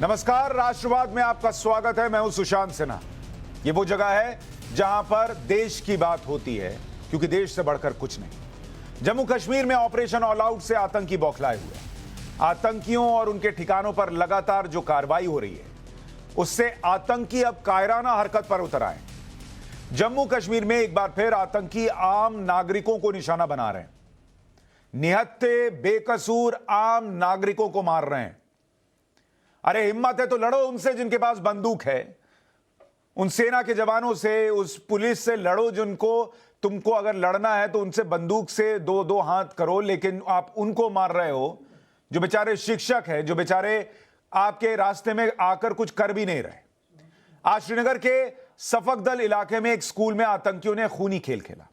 नमस्कार, राष्ट्रवाद में आपका स्वागत है। मैं हूं सुशांत सिन्हा। ये वो जगह है जहां पर देश की बात होती है, क्योंकि देश से बढ़कर कुछ नहीं। जम्मू कश्मीर में ऑपरेशन ऑल आउट से आतंकी बौखलाए हुए हैं। आतंकियों और उनके ठिकानों पर लगातार जो कार्रवाई हो रही है, उससे आतंकी अब कायराना हरकत पर उतर आए। जम्मू कश्मीर में एक बार फिर आतंकी आम नागरिकों को निशाना बना रहे हैं। निहत्थे बेकसूर आम नागरिकों को मार रहे हैं। अरे हिम्मत है तो लड़ो उनसे जिनके पास बंदूक है, उन सेना के जवानों से, उस पुलिस से लड़ो जिनको, तुमको अगर लड़ना है तो उनसे बंदूक से दो दो हाथ करो। लेकिन आप उनको मार रहे हो जो बेचारे शिक्षक हैं, जो बेचारे आपके रास्ते में आकर कुछ कर भी नहीं रहे। आज श्रीनगर के सफकदल इलाके में एक स्कूल में आतंकियों ने खूनी खेल खेला।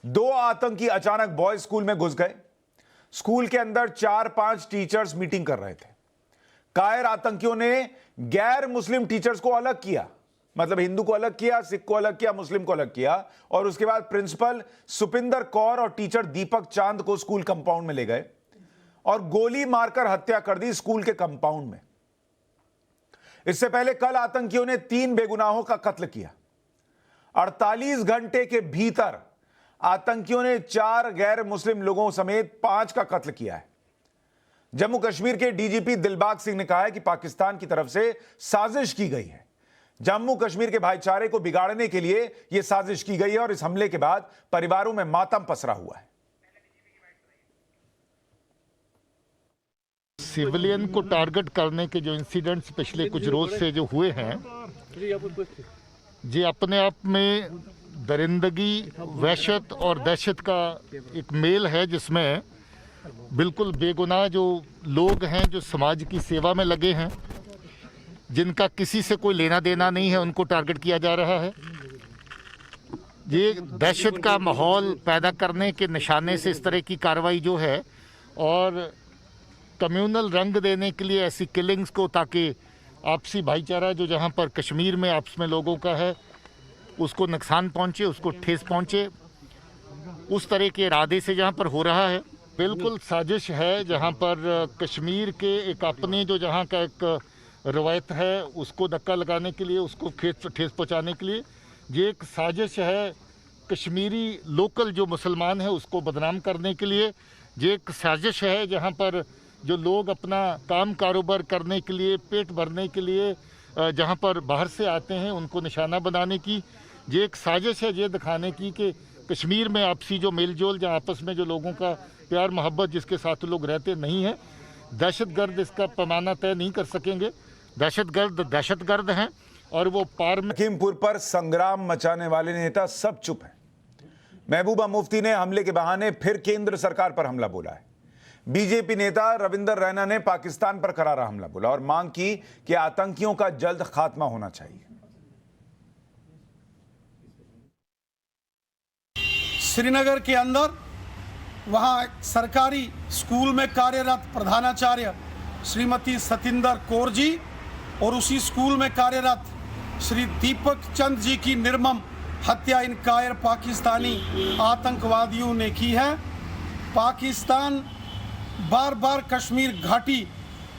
2 आतंकी अचानक बॉयज स्कूल में घुस गए। स्कूल के अंदर 4-5 टीचर्स मीटिंग कर रहे थे। कायर आतंकियों ने गैर मुस्लिम टीचर्स को अलग किया, मतलब हिंदू को अलग किया, सिख को अलग किया, मुस्लिम को अलग किया, और उसके बाद प्रिंसिपल सुपिंदर कौर और टीचर दीपक चांद को स्कूल कंपाउंड में ले गए और गोली मारकर हत्या कर दी स्कूल के कंपाउंड में। इससे पहले कल आतंकियों ने 3 बेगुनाहों का कत्ल किया। 48 घंटे के भीतर आतंकियों ने 4 गैर मुस्लिम लोगों समेत 5 का कत्ल किया है। जम्मू कश्मीर के डीजीपी दिलबाग सिंह ने कहा है कि पाकिस्तान की तरफ से साजिश की गई है। जम्मू कश्मीर के भाईचारे को बिगाड़ने के लिए यह साजिश की गई है और इस हमले के बाद परिवारों में मातम पसरा हुआ है। सिविलियन को टारगेट करने के जो इंसिडेंट्स पिछले कुछ रोज से जो हुए हैं, ये अपने आप में दरिंदगी, वहशत और दहशत का एक मेल है, जिसमें बिल्कुल बेगुनाह जो लोग हैं, जो समाज की सेवा में लगे हैं, जिनका किसी से कोई लेना देना नहीं है, उनको टारगेट किया जा रहा है। ये दहशत का माहौल पैदा करने के निशाने से इस तरह की कार्रवाई जो है, और कम्युनल रंग देने के लिए ऐसी किलिंग्स को, ताकि आपसी भाईचारा जो जहाँ पर कश्मीर में आपस में लोगों का है, उसको नुकसान पहुँचे, उसको ठेस पहुँचे, उस तरह के इरादे से जहाँ पर हो रहा है। बिल्कुल साजिश है, जहाँ पर कश्मीर के एक अपने जो जहाँ का एक रवायत है, उसको धक्का लगाने के लिए, उसको ठेस पहुँचाने के लिए ये एक साजिश है। कश्मीरी लोकल जो मुसलमान है उसको बदनाम करने के लिए ये एक साजिश है। जहाँ पर जो लोग अपना काम कारोबार करने के लिए, पेट भरने के लिए जहाँ पर बाहर से आते हैं, उनको निशाना बनाने की ये एक साजिश है, ये दिखाने की कि कश्मीर में आपसी जो मेलजोल, जहाँ आपस में जो लोगों का प्यार मोहब्बत, जिसके साथ लोग रहते नहीं हैं, दहशतगर्द इसका पैमाना तय नहीं कर सकेंगे। दहशतगर्द हैं और वो पार में। लखीमपुर पर संग्राम मचाने वाले नेता सब चुप हैं। महबूबा मुफ्ती ने हमले के बहाने फिर केंद्र सरकार पर हमला बोला है। बीजेपी नेता रविंदर रैना ने पाकिस्तान पर करारा हमला बोला और मांग की कि आतंकियों का जल्द खात्मा होना चाहिए। श्रीनगर के अंदर वहां एक सरकारी स्कूल में कार्यरत प्रधानाचार्य श्रीमती सतिंदर कौर जी और उसी स्कूल में कार्यरत श्री दीपक चंद जी की निर्मम हत्या इन कायर पाकिस्तानी आतंकवादियों ने की है। पाकिस्तान बार बार कश्मीर घाटी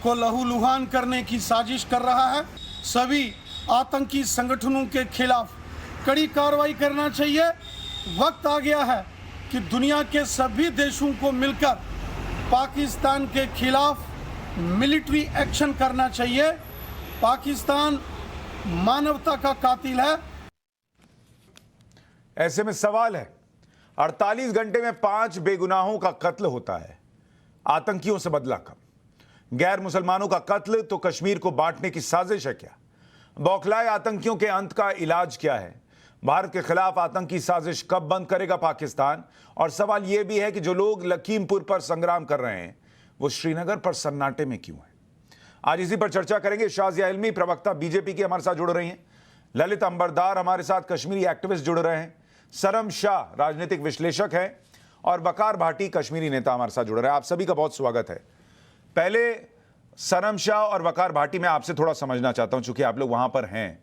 को लहूलुहान करने की साजिश कर रहा है। सभी आतंकी संगठनों के खिलाफ कड़ी कार्रवाई करना चाहिए। वक्त आ गया है कि दुनिया के सभी देशों को मिलकर पाकिस्तान के खिलाफ मिलिट्री एक्शन करना चाहिए। पाकिस्तान मानवता का कातिल है। ऐसे में सवाल है, 48 घंटे में 5 बेगुनाहों का कत्ल होता है। आतंकियों से बदला कब? गैर मुसलमानों का कत्ल तो कश्मीर को बांटने की साजिश है क्या? बौखलाए आतंकियों के अंत का इलाज क्या है? भारत के खिलाफ आतंकी साजिश कब बंद करेगा पाकिस्तान? और सवाल यह भी है कि जो लोग लखीमपुर पर संग्राम कर रहे हैं, वो श्रीनगर पर सन्नाटे में क्यों हैं? आज इसी पर चर्चा करेंगे। शाजिया इल्मी, प्रवक्ता बीजेपी की, हमारे साथ जुड़ रही हैं। ललित अंबरदार हमारे साथ कश्मीरी एक्टिविस्ट जुड़ रहे हैं। सरम शाह राजनीतिक विश्लेषक हैं और वकार भाटी कश्मीरी नेता हमारे साथ जुड़ रहे हैं। आप सभी का बहुत स्वागत है। पहले सरम शाह और वकार भाटी, मैं आपसे थोड़ा समझना चाहता हूं, चूंकि आप लोग वहां पर हैं।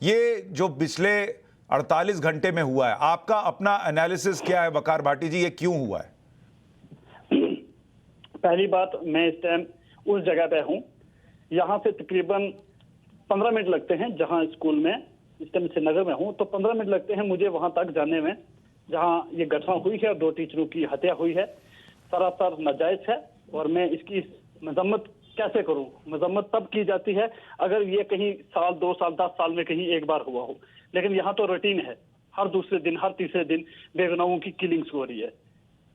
ये जो पिछले 48 घंटे में हुआ है, आपका अपना एनालिसिस क्या है वकार भाटी जी? ये क्यों हुआ है? पहली बात, मैं इस टाइम उस जगह पे हूं यहाँ से तकरीबन 15 मिनट लगते हैं, जहाँ स्कूल में इस टाइम श्रीनगर में हूँ तो 15 मिनट लगते हैं मुझे वहां तक जाने में, जहाँ ये घटना हुई है और 2 टीचरों की हत्या हुई है। सरासर नाजायज है और मैं इसकी मजम्मत कैसे करूं? मजम्मत तब की जाती है अगर ये कहीं साल, 2 साल, 10 साल में कहीं एक बार हुआ हो, लेकिन यहाँ तो रूटीन है, हर दूसरे दिन, हर तीसरे दिन बेगुनाहों की किलिंग्स हो रही है।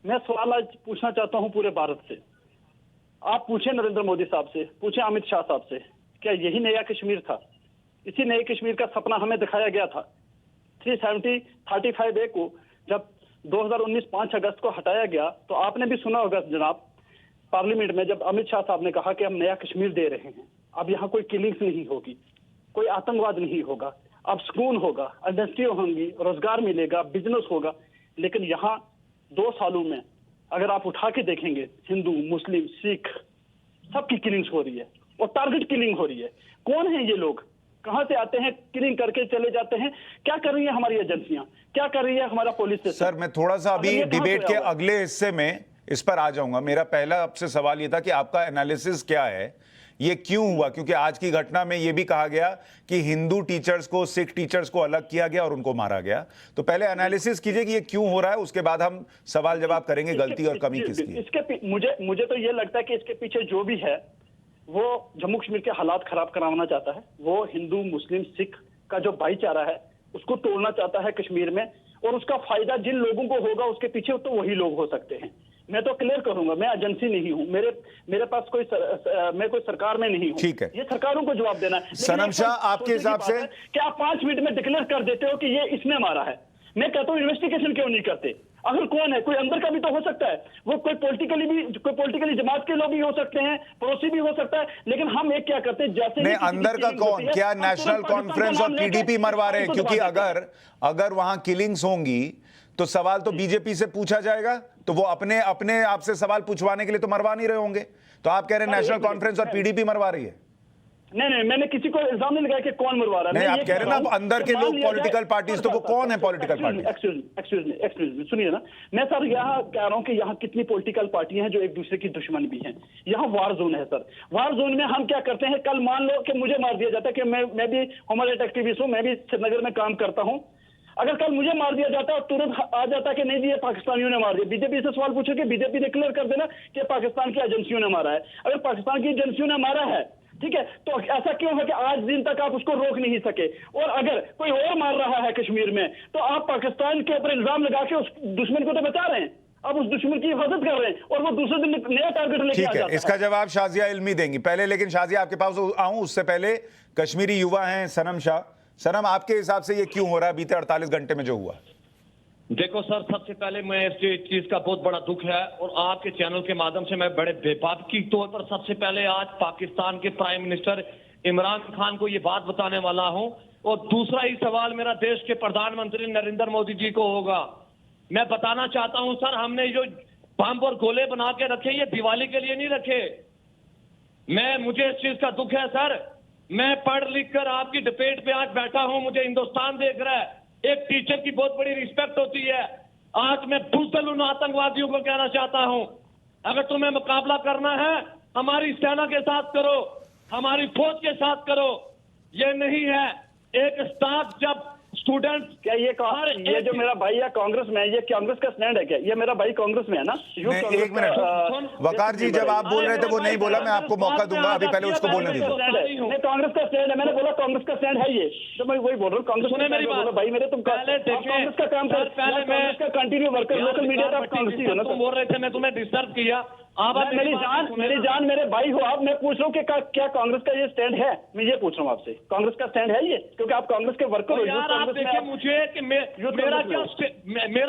मैं सवाल आज पूछना चाहता हूं पूरे भारत से। आप पूछे नरेंद्र मोदी साहब से, पूछे अमित शाह साहब से, क्या यही नया कश्मीर था? इसी नए कश्मीर का सपना हमें दिखाया गया था। 370-35A को जब 2019 5 अगस्त को हटाया गया तो आपने भी सुना होगा जनाब, पार्लियामेंट में जब अमित शाह साहब ने कहा कि हम नया कश्मीर दे रहे हैं, अब यहाँ कोई किलिंग्स नहीं होगी, कोई आतंकवाद नहीं होगा, अब सुकून होगा, इंडस्ट्री होंगी, रोजगार मिलेगा, बिजनेस होगा। लेकिन यहाँ 2 सालों में अगर आप उठा के देखेंगे, हिंदू, मुस्लिम, सिख सबकी किलिंग्स हो रही है और टारगेट किलिंग हो रही है। कौन है ये लोग? कहां से आते हैं? किलिंग करके चले जाते हैं। क्या कर रही है हमारी एजेंसियां? क्या कर रही है हमारा पुलिस? सर मैं थोड़ा सा अभी डिबेट के अगले हिस्से में इस पर आ जाऊंगा। मेरा पहला आपसे सवाल ये था कि आपका एनालिसिस क्या है, ये क्यों हुआ? क्योंकि आज की घटना में ये भी कहा गया कि हिंदू टीचर्स को, सिख टीचर्स को अलग किया गया और उनको मारा गया। तो पहले एनालिसिस कीजिए कि ये क्यों हो रहा है, उसके बाद हम सवाल जवाब करेंगे गलती और कमी किसकी है। इसके मुझे तो ये लगता है कि इसके पीछे जो भी है वो जम्मू कश्मीर के हालात खराब कराना चाहता है। वो हिंदू, मुस्लिम, सिख का जो भाईचारा है उसको तोड़ना चाहता है कश्मीर में, और उसका फायदा जिन लोगों को होगा उसके पीछे तो वही लोग हो सकते हैं। मैं तो क्लियर करूंगा, मैं एजेंसी नहीं हूं, मेरे पास मैं कोई सरकार में नहीं हूं। ठीक है, ये सरकारों को जवाब देना है। सनम शाह, आपके हिसाब से क्या आप 5 मिनट में डिक्लेयर कर देते हो कि ये इसने मारा है? मैं कहता हूं इन्वेस्टिगेशन क्यों नहीं करते? अगर कौन है, कोई अंदर का भी तो हो सकता है, वो कोई पॉलिटिकली जमात के लोग भी हो सकते हैं, पड़ोसी भी हो सकता है, लेकिन हम एक क्या करते हैं जैसे नहीं, अंदर का कौन? क्या नेशनल कॉन्फ्रेंस और पीडीपी मरवा रहे हैं? क्योंकि अगर वहां किलिंग्स होंगी तो सवाल तो बीजेपी से पूछा जाएगा, तो वो अपने आप से सवाल पूछवाने के लिए तो मरवा नहीं रहे होंगे। तो आप कह रहे हैं नेशनल कॉन्फ्रेंस और पीडीपी मरवा रही है? नहीं, मैंने किसी को इल्जाम नहीं लगाया कि कौन मरवा रहा है। नहीं, आप कह रहे हैं ना अंदर के लोग पॉलिटिकल पार्टीज, तो वो कौन है पॉलिटिकल पार्टी? एक्सक्यूज मी, सुनिए ना, मैं सर यहाँ कह रहा हूँ कि यहाँ कितनी पॉलिटिकल पार्टियां हैं जो एक दूसरे की दुश्मन भी हैं। यहाँ वार जोन है सर। वार जोन में हम क्या करते हैं, कल मान लो कि मुझे मार दिया जाता है, कि मैं भी ह्यूमन राइट एक्टिविस्ट हूँ, मैं भी श्रीनगर में काम करता हूँ। अगर कल मुझे मार दिया जाता और तुरंत आ जाता कि नहीं जी ये पाकिस्तानियों ने मार दिया, बीजेपी से सवाल पूछो कि बीजेपी ने क्लियर कर देना कि पाकिस्तान की एजेंसियों ने मारा है। अगर पाकिस्तान की एजेंसियों ने मारा है, ठीक है, तो ऐसा क्यों है कि आज दिन तक आप उसको रोक नहीं सके? और अगर कोई और मार रहा है कश्मीर में तो आप पाकिस्तान के ऊपर इल्जाम लगा के उस दुश्मन को तो बचा रहे हैं, आप उस दुश्मन की हिफाजत कर रहे हैं, और वो दूसरे दिन नया टारगेट लेके आ जाता है। इसका जवाब शाजिया इल्मी देंगी पहले, लेकिन शाजिया आपके पास आऊं उससे पहले कश्मीरी युवा हैं सनम शाह। सनम, आपके हिसाब से ये क्यों हो रहा है बीते 48 घंटे में जो हुआ? देखो सर, सबसे पहले मैं इस चीज का बहुत बड़ा दुख है, और आपके चैनल के माध्यम से मैं बड़े बेबाकी तौर पर सबसे पहले आज पाकिस्तान के प्राइम मिनिस्टर इमरान खान को ये बात बताने वाला हूं। और दूसरा ही सवाल मेरा देश के प्रधानमंत्री नरेंद्र मोदी जी को होगा। मैं बताना चाहता हूं सर, हमने जो बम और गोले बना के रखे ये दिवाली के लिए नहीं रखे। मुझे इस चीज का दुख है सर। मैं पढ़ लिख कर आपकी डिबेट पे आज बैठा हूं, मुझे हिंदुस्तान देख रहा है। एक टीचर की बहुत बड़ी रिस्पेक्ट होती है। आज मैं बुज़दिल उन आतंकवादियों को कहना चाहता हूं, अगर तुम्हें मुकाबला करना है हमारी सेना के साथ करो, हमारी फौज के साथ करो। ये नहीं है एक स्टाफ जब स्टूडेंट्स, क्या ये जो मेरा भाई है कांग्रेस में है, ये कांग्रेस का स्टैंड है क्या? ये मेरा भाई कांग्रेस में है ना? एक मिनट वकार जी, जब आप बोल रहे थे वो नहीं बोला, मैं आपको मौका दूंगा, अभी पहले उसको बोलने दीजिए। कांग्रेस का स्टैंड है, मैंने बोला कांग्रेस का स्टैंड है ये, तो मैं वही बोल रहा हूँ। कांग्रेस सुने मेरी बात भाई, मेरे तुम पहले कांग्रेस का काम कर, पहले मैं इसका कंटिन्यू वर्कर लोकल मीडिया का कांग्रेस ही हो ना। तुम बोल रहे थे मैं तुम्हें डिस्टर्ब किया। आप मेरी जान मेरे भाई हो आप। मैं पूछ रहा हूँ कि क्या कांग्रेस का ये स्टैंड है? मैं ये पूछ रहा हूँ आपसे, कांग्रेस का स्टैंड है ये? क्योंकि आप कांग्रेस के वर्कर हो। यार आप देखिए मुझे कि मेरा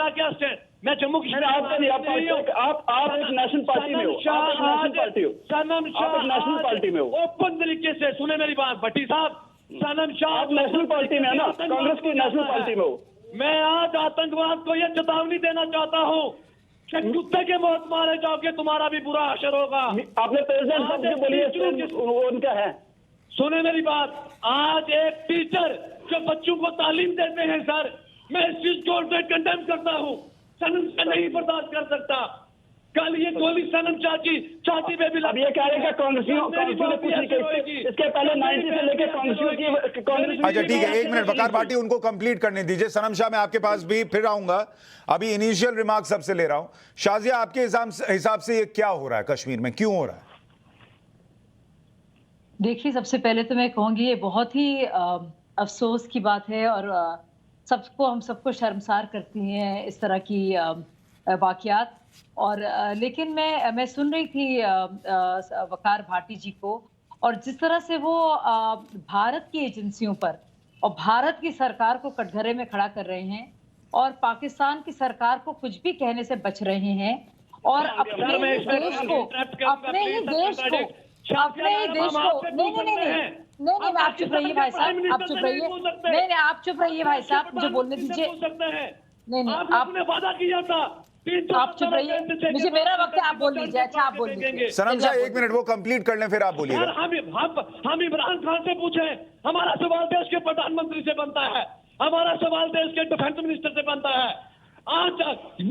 क्या स्टैंड, मैं जम्मू कश्मीर आपका नहीं, आप एक नेशनल पार्टी में हो, आप एक नेशनल पार्टी हो, सनम शाह नेशनल पार्टी में हो। ओपन तरीके से सुने मेरी बात भट्टी साहब, सनम शाह आप नेशनल पार्टी में है ना, कांग्रेस की नेशनल पार्टी में हो। मैं आज आतंकवाद को यह चेतावनी देना चाहता हूँ, कुत्ते के मौत मारे जाओगे तुम्हारा भी बुरा असर होगा। आपने प्रेसिडेंट साहब से बोलिए उनका है। सुने मेरी बात, आज एक टीचर जो बच्चों को तालीम देते हैं सर, मैं इस चीज को कंडेम करता हूँ। सनम से नहीं बर्दाश्त कर सकता। कल ये गोली सनम चाची में भी अब ये कह रहे हैं कि कांग्रेसियों ने कुछ नहीं किया। इसके पहले 90 से लेकर कांग्रेस। अच्छा ठीक है, एक मिनट वकार भाटी उनको कंप्लीट करने दीजिए। सनम शाह मैं आपके पास भी फिर आऊंगा, अभी इनिशियल रिमार्क सबसे ले रहा हूं। शाजिया आपके हिसाब से ये क्या हो रहा है कश्मीर में, क्यों हो रहा है? देखिए, सबसे पहले तो मैं कहूंगी ये बहुत ही अफसोस की बात है और हम सबको शर्मसार करती हैं इस तरह की वाकयात। और लेकिन मैं सुन रही थी वकार भाटी जी को, और जिस तरह से वो भारत की एजेंसियों पर और भारत की सरकार को कटघरे में खड़ा कर रहे हैं और पाकिस्तान की सरकार को कुछ भी कहने से बच रहे हैं, और अपने ही देश को नहीं, आप चुप रहिए भाई साहब, आप चुप रहिए। नहीं, आप चुप रहिए भाई साहब, मुझे बोलने दीजिए। नहीं, आपने वादा किया था, आप चुप रहिए, मुझे मेरा वक्त है, आप बोल लीजिए। अच्छा, आप बोल लीजिए। सनम शाह एक मिनट वो कंप्लीट कर लें फिर आप बोलिए। हम इमरान खान से पूछे, हमारा सवाल देश के प्रधानमंत्री से बनता है, हमारा सवाल देश के डिफेंस मिनिस्टर से बनता है। आज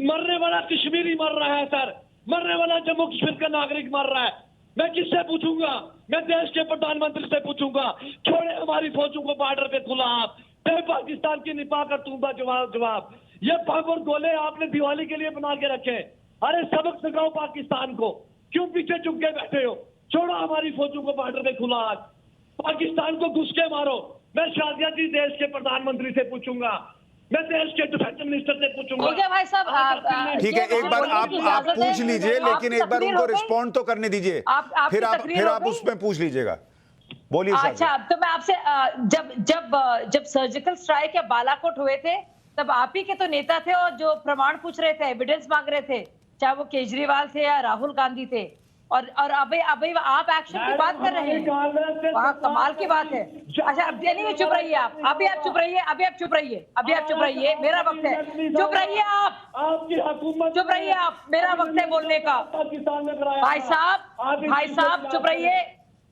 मरने वाला कश्मीरी मर रहा है सर, मरने वाला जम्मू कश्मीर का नागरिक मर रहा है। मैं किससे पूछूंगा? मैं देश के प्रधानमंत्री से पूछूंगा। छोड़े हमारी फौजों को बॉर्डर पे खुला आप, पाकिस्तान की निपा कर दूंगा जवाब। ये बम और गोले आपने दिवाली के लिए बना के रखे। अरे सबक सिखाओ पाकिस्तान को, क्यों पीछे चुप के बैठे हो? छोड़ो हमारी फौजों को बॉर्डर पे खुला आज, पाकिस्तान को घुस के मारो। मैं शाजिया जी देश के प्रधानमंत्री से पूछूंगा, मैं देश के डिफेंस मिनिस्टर से पूछूंगा। ठीक है भाई साहब, ठीक है, एक बार आप पूछ लीजिए, लेकिन एक बार उनको रिस्पॉन्ड तो करने दीजिए, फिर आप उसमें पूछ लीजिएगा। बोलिए। अच्छा, तो मैं आपसे जब सर्जिकल स्ट्राइक या बालाकोट हुए थे, तब आप ही के तो नेता थे और जो प्रमाण पूछ रहे थे, एविडेंस मांग रहे थे, चाहे वो केजरीवाल थे या राहुल गांधी थे, और अभी आप एक्शन की बात कर रहे हैं। वहाँ कमाल की बात है। अच्छा, अब नहीं, चुप रहिए आप, अभी आप चुप रहिए, मेरा वक्त है। चुप रहिए आप, चुप रहिए आप, मेरा वक्त है बोलने का। भाई साहब चुप रहिए।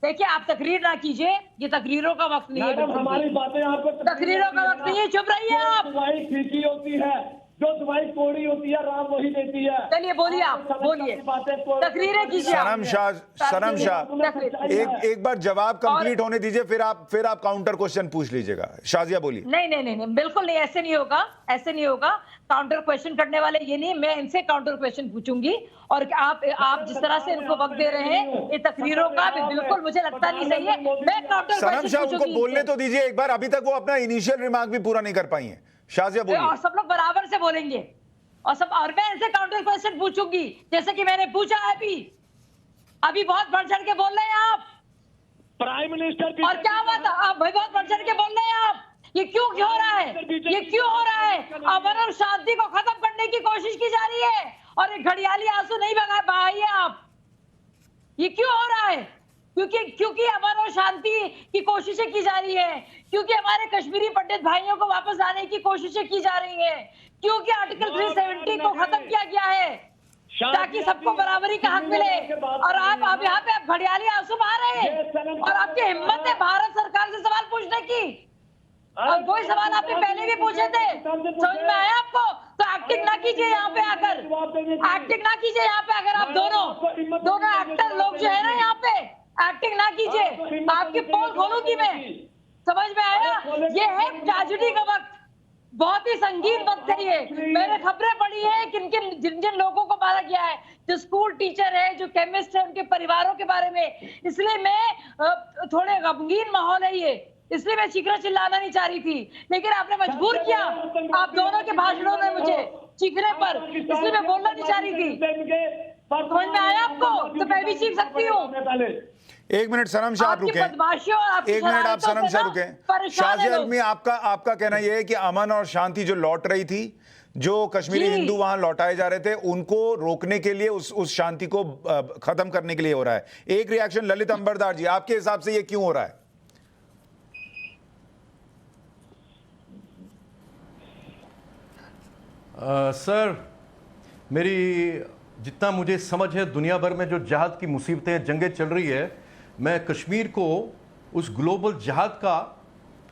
देखिए, आप तकरीर ना कीजिए, ये तकरीरों का वक्त नहीं है। हमारी बातें आपको तकरीरों का वक्त नहीं है, चुप रहिए आप। दवाई फीकी होती है, जो दवाई कोड़ी होती है, राम वही देती है। चलिए बोलिए, आप बोलिए, तकरीरें कीजिए। सनम शाह एक बार जवाब कंप्लीट होने दीजिए, फिर आप काउंटर क्वेश्चन पूछ लीजिएगा। शाजिया बोलिए। नहीं, बिल्कुल नहीं, ऐसे नहीं होगा। काउंटर क्वेश्चन करने वाले ये नहीं, मैं इनसे काउंटर क्वेश्चन पूछूंगी। और आप जिस तरह से इनको वक्त दे रहे हैं, ये तकरीरों का भी बिल्कुल मुझे लगता नहीं सही है। मैं काउंटर सनम शाह उनको बोलने तो दीजिए एक बार, अभी तक वो अपना इनिशियल रिमार्क भी पूरा नहीं कर पाई हैं। शाजिया बोलिए। और सब लोग बराबर से बोलेंगे, और मैं इनसे काउंटर क्वेश्चन पूछूंगी, जैसे कि मैंने पूछा है। अभी बहुत बढ़ चढ़ के बोल रहे हैं आप, प्राइम मिनिस्टर। और क्या हुआ था? आप भाई बहुत बढ़ चढ़ के बोल रहे हैं आप। ये क्यों हो रहा है? ये क्यों हो रहा है? अमन और शांति को खत्म करने की कोशिश की जा रही है, और एक घड़ियाली आंसू नहीं बहाइए आप। ये क्यों हो रहा है? क्योंकि अमन और शांति की कोशिशें की जा रही है, क्योंकि हमारे कश्मीरी पंडित भाइयों को वापस लाने की कोशिशें की जा रही हैं, क्योंकि आर्टिकल 370 को खत्म किया गया है, ताकि सबको बराबरी का हक मिले। और आप यहाँ पे घड़ियाली आंसू बहा रहे हैं, और आपकी हिम्मत है भारत सरकार से सवाल पूछने की। और कोई सवाल आपने पहले भी पूछे थे, समझ में आया आपको? तो एक्टिंग ना कीजिए यहाँ पे आकर, आप दोनों एक्टर लोग जो है ना, यहाँ पे एक्टिंग ना कीजिए। आपकी पोल खोलूंगी मैं, समझ में आया? ये है ट्रेजेडी का वक्त, बहुत ही संगीन वक्त है ये। मैंने खबरें पढ़ी है कि जिन लोगों को मारा गया है, जो स्कूल टीचर है, जो केमिस्ट है, उनके परिवारों के बारे में। इसलिए मैं थोड़े गमगीन माहौल है ये, इसलिए मैं चीखना चिल्लाना नहीं चाह रही थी, लेकिन आपने मजबूर किया। आप दोनों के भाषणों ने मुझे चीखने पर, इसलिए मैं बोलना नहीं चाह रही थी। समझ में आया आपको? तो मैं भी चीख सकती हूँ। एक मिनट सनम शाह आप रुकें, एक मिनट आप सनम शाह रुकें। शाजिया अलमी, आपका कहना यह है कि अमन और शांति जो लौट रही थी, जो कश्मीरी हिंदू वहां लौटाए जा रहे थे, उनको रोकने के लिए, उस शांति को खत्म करने के लिए हो रहा है। एक रिएक्शन ललित अंबरदार जी, आपके हिसाब से ये क्यों हो रहा है? सर, मेरी जितना मुझे समझ है, दुनिया भर में जो जहाद की मुसीबतें, जंगें चल रही है, मैं कश्मीर को उस ग्लोबल जहाद का,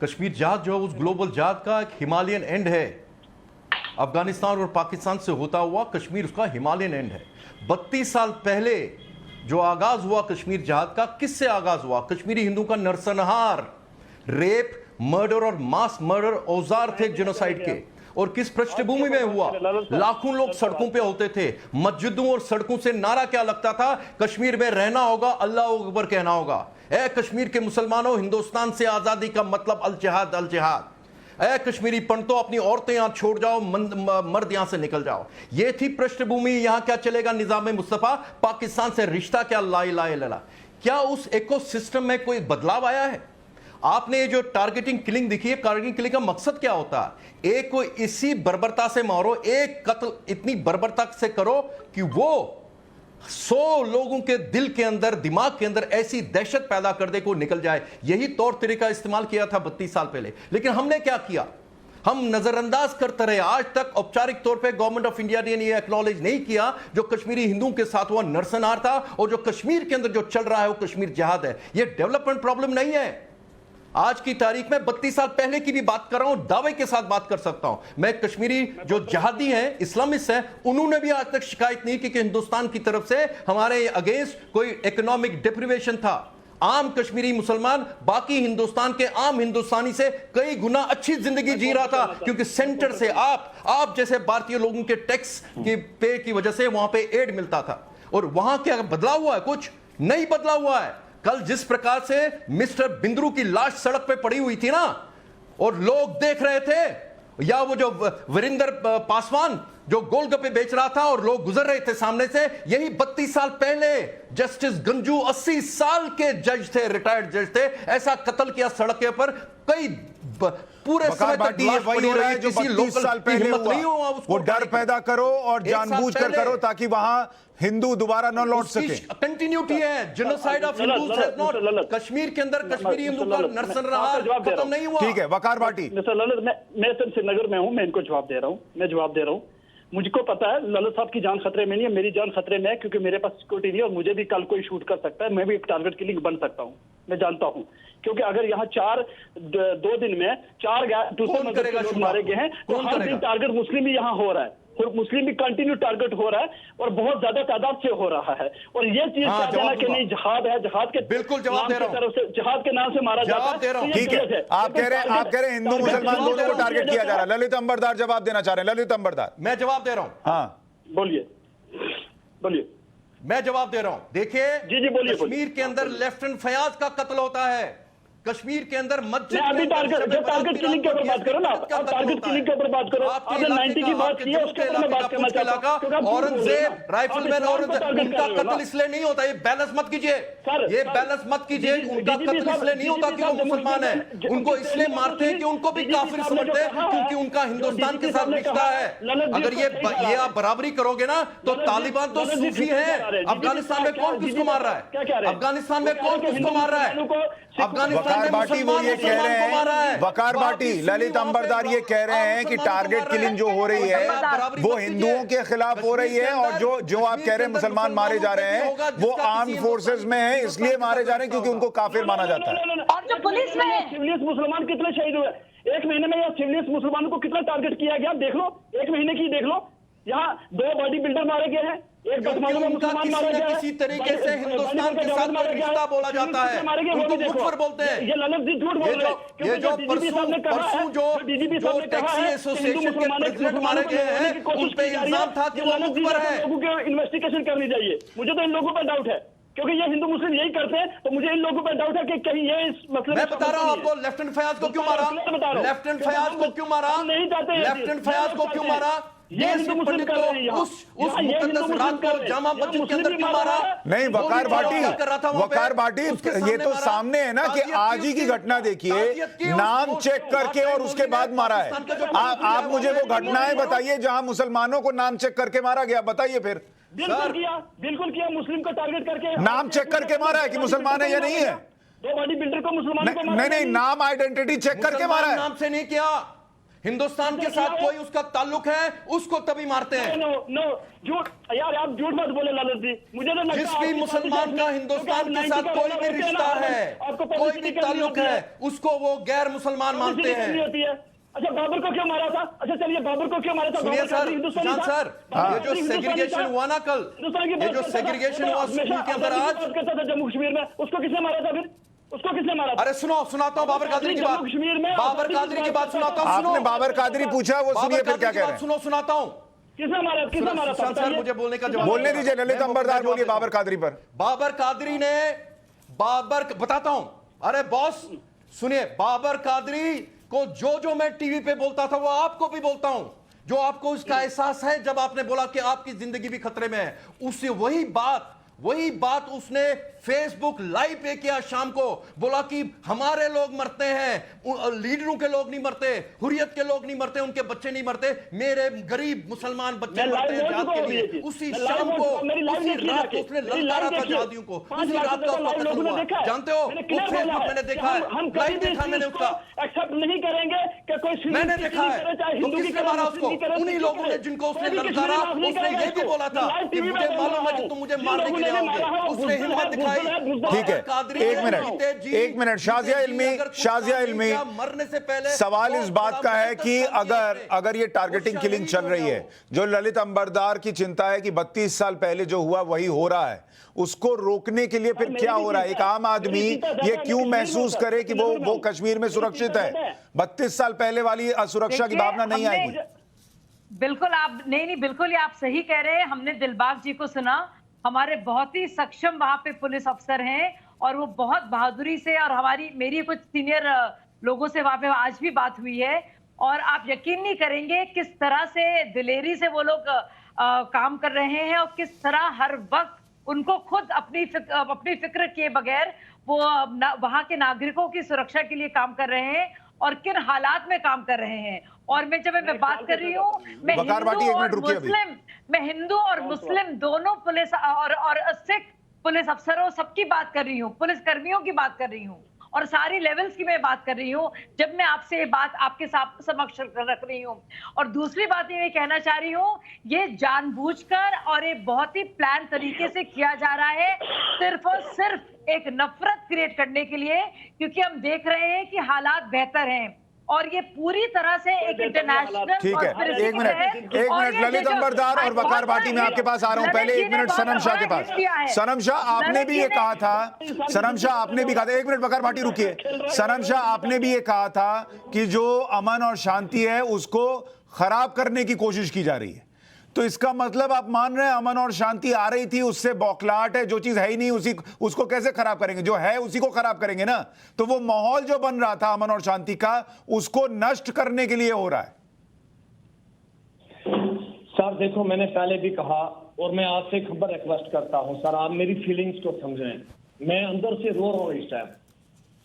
कश्मीर जहाद जो है उस ग्लोबल जहाद का एक हिमालयन एंड है। अफगानिस्तान और पाकिस्तान से होता हुआ कश्मीर उसका हिमालयन एंड है। 32 साल पहले जो आगाज हुआ कश्मीर जिहाद का, किससे आगाज हुआ? कश्मीरी हिंदू का नरसंहार, रेप, मर्डर और मास मर्डर औजार थे जेनोसाइड के। और किस पृष्ठभूमि में हुआ? लाखों लोग सड़कों पे होते थे, मस्जिदों और सड़कों से नारा क्या लगता था? कश्मीर में रहना होगा, अल्लाह अकबर कहना होगा। ए कश्मीर के मुसलमानों, हिंदुस्तान से आजादी का मतलब अल जिहाद, अल जिहाद। ऐ कश्मीरी पंडितों, अपनी औरतें यहां छोड़ जाओ, मर्द यहां से निकल जाओ। ये थी पृष्ठभूमि। यहां क्या चलेगा? निजाम मुस्तफा, पाकिस्तान से रिश्ता क्या? ला इलाहा इल्लल्लाह। क्या उस इकोसिस्टम में कोई बदलाव आया है? आपने ये जो टारगेटिंग किलिंग दिखी है, टारगेटिंग किलिंग का मकसद क्या होता है? एक को इसी बर्बरता से मारो, एक कत्ल इतनी बर्बरता से करो कि वो 100 लोगों के दिल के अंदर, दिमाग के अंदर ऐसी दहशत पैदा कर दे को निकल जाए। यही तौर तरीका इस्तेमाल किया था 32 साल पहले। लेकिन हमने क्या किया? हम नजरअंदाज करते रहे। आज तक औपचारिक तौर पे गवर्नमेंट ऑफ इंडिया ने ये एक्नॉलेज नहीं किया जो कश्मीरी हिंदुओं के साथ हुआ नरसंहार था, और जो कश्मीर के अंदर जो चल रहा है वो कश्मीर जिहाद है। ये डेवलपमेंट प्रॉब्लम नहीं है। आज की तारीख में 32 साल पहले की भी बात कर रहा हूं, दावे के साथ बात कर सकता हूं मैं। कश्मीरी जो जिहादी हैं, इस्लामिस्ट हैं, उन्होंने भी आज तक शिकायत नहीं की कि हिंदुस्तान की तरफ से हमारे अगेंस्ट कोई इकोनॉमिक डिप्रिवेशन था। आम कश्मीरी मुसलमान बाकी हिंदुस्तान के आम हिंदुस्तानी से कई गुना अच्छी जिंदगी जी रहा था, क्योंकि सेंटर से आप जैसे भारतीय लोगों के टैक्स की पे की वजह से वहां पे एड मिलता था। और वहां क्या बदलाव हुआ है? कुछ नहीं बदला हुआ है। कल जिस प्रकार से मिस्टर बिंद्रू की लाश सड़क पे पड़ी हुई थी ना, और लोग देख रहे थे, या वो जो वीरेंद्र पासवान जो गोलगप्पे बेच रहा था और लोग गुजर रहे थे सामने से, यही 32 साल पहले जस्टिस गंजू 80 साल के जज थे, रिटायर्ड जज थे। ऐसा कत्ल किया सड़क के ऊपर। कई पूरे समय तक ये वही हो रहा है जो 32 साल पहले हुआ। वो डर पैदा करो और जानबूझकर करो ताकि वहां हिंदू दोबारा न लौट सके। कंटिन्यूटी है। Genocide of Hindus has not, Kashmir के अंदर कश्मीरी हिंदू का नरसंहार खत्म नहीं हुआ। ठीक है, वकार भाटी। मिस्टर ललित, मैं तो श्रीनगर में हूं, मैं इनको जवाब दे रहा हूं। मुझको पता है ललित साहब की जान खतरे में नहीं है, मेरी जान खतरे में है, क्योंकि मेरे पास सिक्योरिटी नहीं है और मुझे भी कल कोई शूट कर सकता है। मैं भी एक टारगेट किलिंग बन सकता हूं, मैं जानता हूं। क्योंकि अगर यहाँ 2 दिन में 4 दूसरे मजहब के लोग मारे गए हैं, तो हर दिन टारगेट मुस्लिम भी यहाँ हो रहा है, मुस्लिम भी कंटिन्यू टारगेट हो रहा है, और बहुत ज्यादा तादाद से हो रहा है। और ये चीज क्या देना कि नहीं जिहाद है, जिहाद के बिल्कुल जवाब दे रहा हूं, तरफ से जिहाद के नाम से मारा जाता है। ठीक है, आप कह रहे हैं हिंदू मुसलमान दोनों को टारगेट किया जा रहा है। ललित अंबरदार जवाब देना चाह रहे हैं। ललित अंबरदार। मैं जवाब दे रहा हूं। हाँ बोलिए। मैं जवाब दे रहा हूं। देखिए, जी बोलिए। कश्मीर के अंदर लेफ्टिनेंट फयाज का कत्ल होता है। कश्मीर के अंदर मस्जिद अभी टारगेट किलिंग के ऊपर बात करो ना, आप टारगेट किलिंग के ऊपर बात करो। आपने 90 की बात की है, उसके ऊपर मैं बात करना चाहता हूं। औरंगजेब, राइफलमैन औरंगजेब, उनका कत्ल इसलिए नहीं होता, ये बैलेंस मत कीजिए, ये बैलेंस मत कीजिए। उनका कत्ल इसलिए नहीं होता कि वो मुसलमान है, उनको इसलिए मारते हैं कि उनको भी काफिर समझते हैं, क्योंकि उनका हिंदुस्तान के साथ रिश्ता है। अगर ये आप बराबरी करोगे ना, तो तालिबान तो सूफी है। अफगानिस्तान में कौन किसको मार रहा है? अफगानिस्तान में कौन किसको मार रहा है? अफगानिस्तान वकार भाटी वो ये कह रहे हैं, वकार भाटी, ललित अंबरदार ये कह रहे हैं कि टारगेट किलिंग जो हो रही है वो हिंदुओं के खिलाफ हो रही है, और जो आप कह रहे हैं मुसलमान मारे जा रहे हैं वो आर्म्ड फोर्सेस में है, इसलिए मारे जा रहे हैं क्योंकि उनको काफिर माना जाता है। और जो पुलिस में है, सिविलियंस मुसलमान कितने शहीद हुए? 1 महीने में यहाँ सिविलियंस मुसलमानों को कितना टारगेट किया गया देख लो, 1 महीने की देख लो। यहाँ 2 बॉडी बिल्डर मारे गए हैं, एक बदमाशों में मुसलमान मारा गया है। किसी तरीके से हिंदुस्तान के साथ कोई रिश्ता बोला जाता है, उनको मुखर बोलते हैं। ये ललित जी झूठ बोल रहे हैं। ये जो परसों जो टैक्सी एसोसिएशन के प्रेसिडेंट मारे गए हैं, उन पे इल्जाम था कि वो मुखर है। लोगों की इन्वेस्टिगेशन करनी चाहिए। मुझे तो इन लोगों पर डाउट है, क्योंकि ये हिंदू मुस्लिम यही करते हैं, तो मुझे इन लोगों पर डाउट है कि कहीं ये इस मसले मैं बता रहा हूं आपको, लेफ्टिनेंट फयाज को क्यों मारा? लेफ्टिनेंट फयाज को क्यों मारा? नहीं चाहते लेफ्टिनेंट फयाज को क्यों मारा? ये हिंदू मुस्लिम कर रहे हैं। उस मुकद्दस रात को जामा मस्जिद के अंदर क्यों मारा? नहीं, वकार भाटी ये तो सामने है ना कि आज ही की घटना देखिए, नाम चेक करके और उसके बाद मारा है। आप मुझे वो घटनाएं बताइए जहां मुसलमानों को नाम चेक करके मारा गया, बताइए फिर। बिल्कुल किया, मुस्लिम को टारगेट करके नाम चेक करके मारा है कि मुसलमान है या नहीं है? 2 बॉडी बिल्डर को मुसलमानों को मारा नहीं, नाम आइडेंटिटी चेक करके मारा है। नाम से नहीं किया। हिंदुस्तान के साथ कोई उसका ताल्लुक है, उसको तभी मारते हैं। नो झूठ यार, आप झूठ मत बोले ललित जी। मुझे तो जिस भी मुसलमान का हिंदुस्तान के साथ कोई भी रिश्ता है, कोई भी ताल्लुक है, उसको वो गैर मुसलमान मानते हैं। अच्छा बाबर को क्यों मारा था? अच्छा चलिए बाबर को क्यों मारा था? सुनिए बाबर सर, कादरी हिंदुस्तानी सुशांत था? सर, बाबर ये जो कादरी हिंदुस्तानी सेग्रीगेशन था? हुआ ना कल, हिंदुस्तान की ये बात जो करता था, सेग्रीगेशन वो हुआ हमेशा स्कूल के अंदर आजादी की आज, बात करता था जम्मू कश्मीर में, उसको किसने मारा था फिर? उसको किसने मारा था? अरे सुनाता हूँ बाबर कादरी की बात, जम्मू कश्मीर में बाबर कादरी की बात सुनाता हूँ, सुनो। आपने बाबर कादरी पूछा, वो सुनिए बाबर फिर क्या कादरी की कह रहे बात हैं। सुनो, सुनाता हूँ। किसने मारा? किसने मारा था? सुशांत सर, बताइए। मुझे बोलने का जवाब बोलने दीजिए, ललित मैं अंबरदार जवाब बोलिए देता हूं। बाबर कादरी पर। बाबर कादरी ने बताता हूं, अरे बॉस सुनिए, बाबर कादरी को जो मैं टीवी पे बोलता था वो आपको भी बोलता हूं, जो आपको उसका एहसास है जब आपने बोला कि आपकी जिंदगी भी खतरे में है, उससे वही बात उसने फेसबुक लाइव पे किया शाम को, बोला कि हमारे लोग मरते हैं, लीडरों के लोग नहीं मरते, हुर्रियत के लोग नहीं मरते, उनके बच्चे नहीं मरते, मेरे गरीब मुसलमान बच्चे मरते हैं जिहाद के लिए। उसी शाम को, उसी रात को उसने ललकारा था जिहादियों को, उसी रात का उसका कत्ल हुआ। जानते हो वो फेसबुक मैंने देखा है, लाइव देखा मैंने उसका, एक्सेप्ट नहीं करेंगे कि कोई मैंने देखा है। तो किसने मारा उसको? उन्हीं लोगों ने जिनको उसने ललकारा। उसने ये भी बोला था कि मुझे मालूम है कि तुम मुझे मारने के लिए आओगे, उसने हिम्मत दिखाई। ठीक है, एक मिनट शाजिया इल्मी, मरने से पहले सवाल इस बात का है कि अगर ये टारगेटिंग किलिंग चल रही है, जो ललित अंबरदार की चिंता है कि 32 साल पहले जो हुआ वही हो रहा है, उसको रोकने के लिए फिर क्या हो रहा है? एक आम आदमी ये क्यों महसूस करे कि वो कश्मीर में सुरक्षित है? 32 साल पहले वाली असुरक्षा की भावना नहीं आएगी। बिल्कुल आप नहीं, बिल्कुल ही आप सही कह रहे हैं। हमने दिलबाग जी को सुना, हमारे बहुत ही सक्षम वहां पे पुलिस अफसर हैं और वो बहुत बहादुरी से, और मेरी कुछ सीनियर लोगों से वहां पे आज भी बात हुई है, और आप यकीन नहीं करेंगे किस तरह से दिलेरी से वो लोग काम कर रहे हैं, और किस तरह हर वक्त उनको खुद अपनी फिक्र किए बगैर वो वहां के नागरिकों की सुरक्षा के लिए काम कर रहे हैं, और किन हालात में काम कर रहे हैं। और जब मैं बात कर रही हूँ, मैं हिंदू और मुस्लिम दोनों पुलिस और सिख पुलिस अफसरों सबकी बात कर रही हूँ, पुलिस कर्मियों की बात कर रही हूँ, और सारी लेवल्स की मैं बात कर रही हूँ जब मैं आपसे ये बात आपके समक्ष रख रही हूँ। और दूसरी बात ये कहना चाह रही हूँ, ये जानबूझकर और ये बहुत ही प्लान तरीके से किया जा रहा है, सिर्फ और सिर्फ एक नफरत क्रिएट करने के लिए, क्योंकि हम देख रहे हैं कि हालात बेहतर हैं, और ये पूरी तरह से एक इंटरनेशनल। ठीक है, एक मिनट ललित अंबरदार और वकार भाटी, मैं आपके पास आ रहा हूं। पहले 1 मिनट सनम शाह के पास। सनम शाह आपने भी ये कहा था, एक मिनट वकार भाटी रुकिए। सनम शाह आपने भी ये कहा था कि जो अमन और शांति है उसको खराब करने की कोशिश की जा रही है, तो इसका मतलब आप मान रहे हैं अमन और शांति आ रही थी, उससे बौखलाहट है, जो चीज है ही नहीं उसको कैसे खराब करेंगे? जो है उसी को खराब करेंगे ना। तो वो माहौल जो बन रहा था अमन और शांति का, उसको नष्ट करने के लिए हो रहा है। सर देखो, मैंने पहले भी कहा और मैं आपसे खबर रिक्वेस्ट करता हूं सर, आप मेरी फीलिंग्स को समझें। मैं अंदर से रो रहा हूं इस टाइम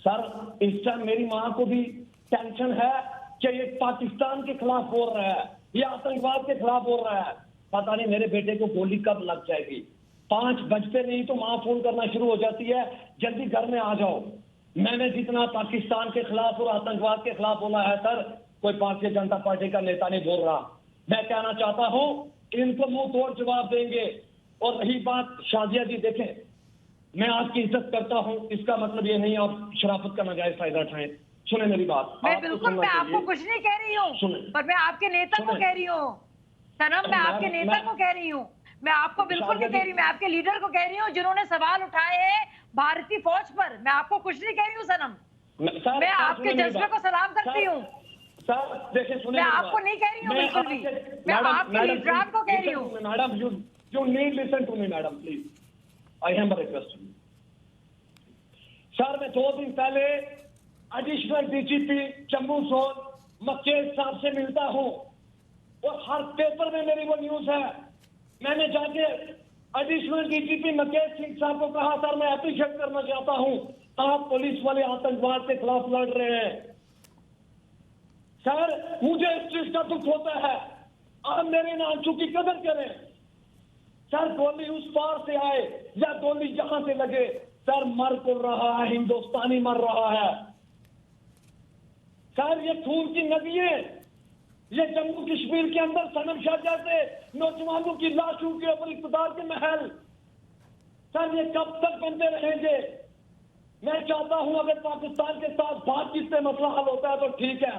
सर। इस टाइम मेरी मां को भी टेंशन है कि ये पाकिस्तान के खिलाफ बोल रहा है, ये आतंकवाद के खिलाफ बोल रहा है। पता नहीं मेरे बेटे को गोली कब लग जाएगी। 5 बजते नहीं तो मां फोन करना शुरू हो जाती है, जल्दी घर में आ जाओ। मैंने जितना पाकिस्तान के खिलाफ और आतंकवाद के खिलाफ बोला है सर, कोई भारतीय जनता पार्टी का नेता नहीं बोल रहा। मैं कहना चाहता हूं इनको मुंह तोड़ जवाब देंगे। और रही बात शाजिया जी, देखें मैं आपकी इज्जत करता हूं, इसका मतलब ये नहीं आप शराफत का नाजायज फायदा उठाएं। सुने मेरी बात। मैं बिल्कुल, मैं आपको कुछ नहीं कह रही हूँ, पर मैं आपके नेता को कह रही हूँ सनम, मैं आपके नेता को कह रही हूँ, मैं आपको बिल्कुल नहीं कह रही, मैं आपके लीडर को कह रही हूँ जिन्होंने सवाल उठाए हैं भारतीय फौज पर। मैं आपको कुछ नहीं कह रही हूँ सनम, मैं आपके जज्बे को सलाम करती हूँ। मैं आपको नहीं कह रही हूँ बिल्कुल भी, मैं आपके लीडरान को कह रही हूँ। Madam you need listen to me madam please, I have a request sir. मैं 2 दिन पहले additional DGP Jammu zone Makkel साहब से मिलता हूं और हर पेपर में मेरी वो न्यूज है। मैंने जाके एडिशनल डीजीपी मक्केल सिंह साहब को कहा सर मैं अप्रिशिएट करना चाहता हूं, आप पुलिस वाले आतंकवाद के खिलाफ लड़ रहे हैं। सर मुझे इस चीज का दुख होता है, आप मेरे नाचू की कदर करें। सर गोली उस पार से आए या गोली यहां से लगे, सर मर को रहा है, हिंदुस्तानी मर रहा है। सर ये खून की नदी है, ये जम्मू कश्मीर के अंदर सनम शाह जैसे नौजवानों की लाशों के ऊपर इक़्तिदार के महल। सर ये कब तक बनते रहेंगे? मैं चाहता हूं अगर पाकिस्तान के साथ बातचीत से मसला हल होता है तो ठीक है,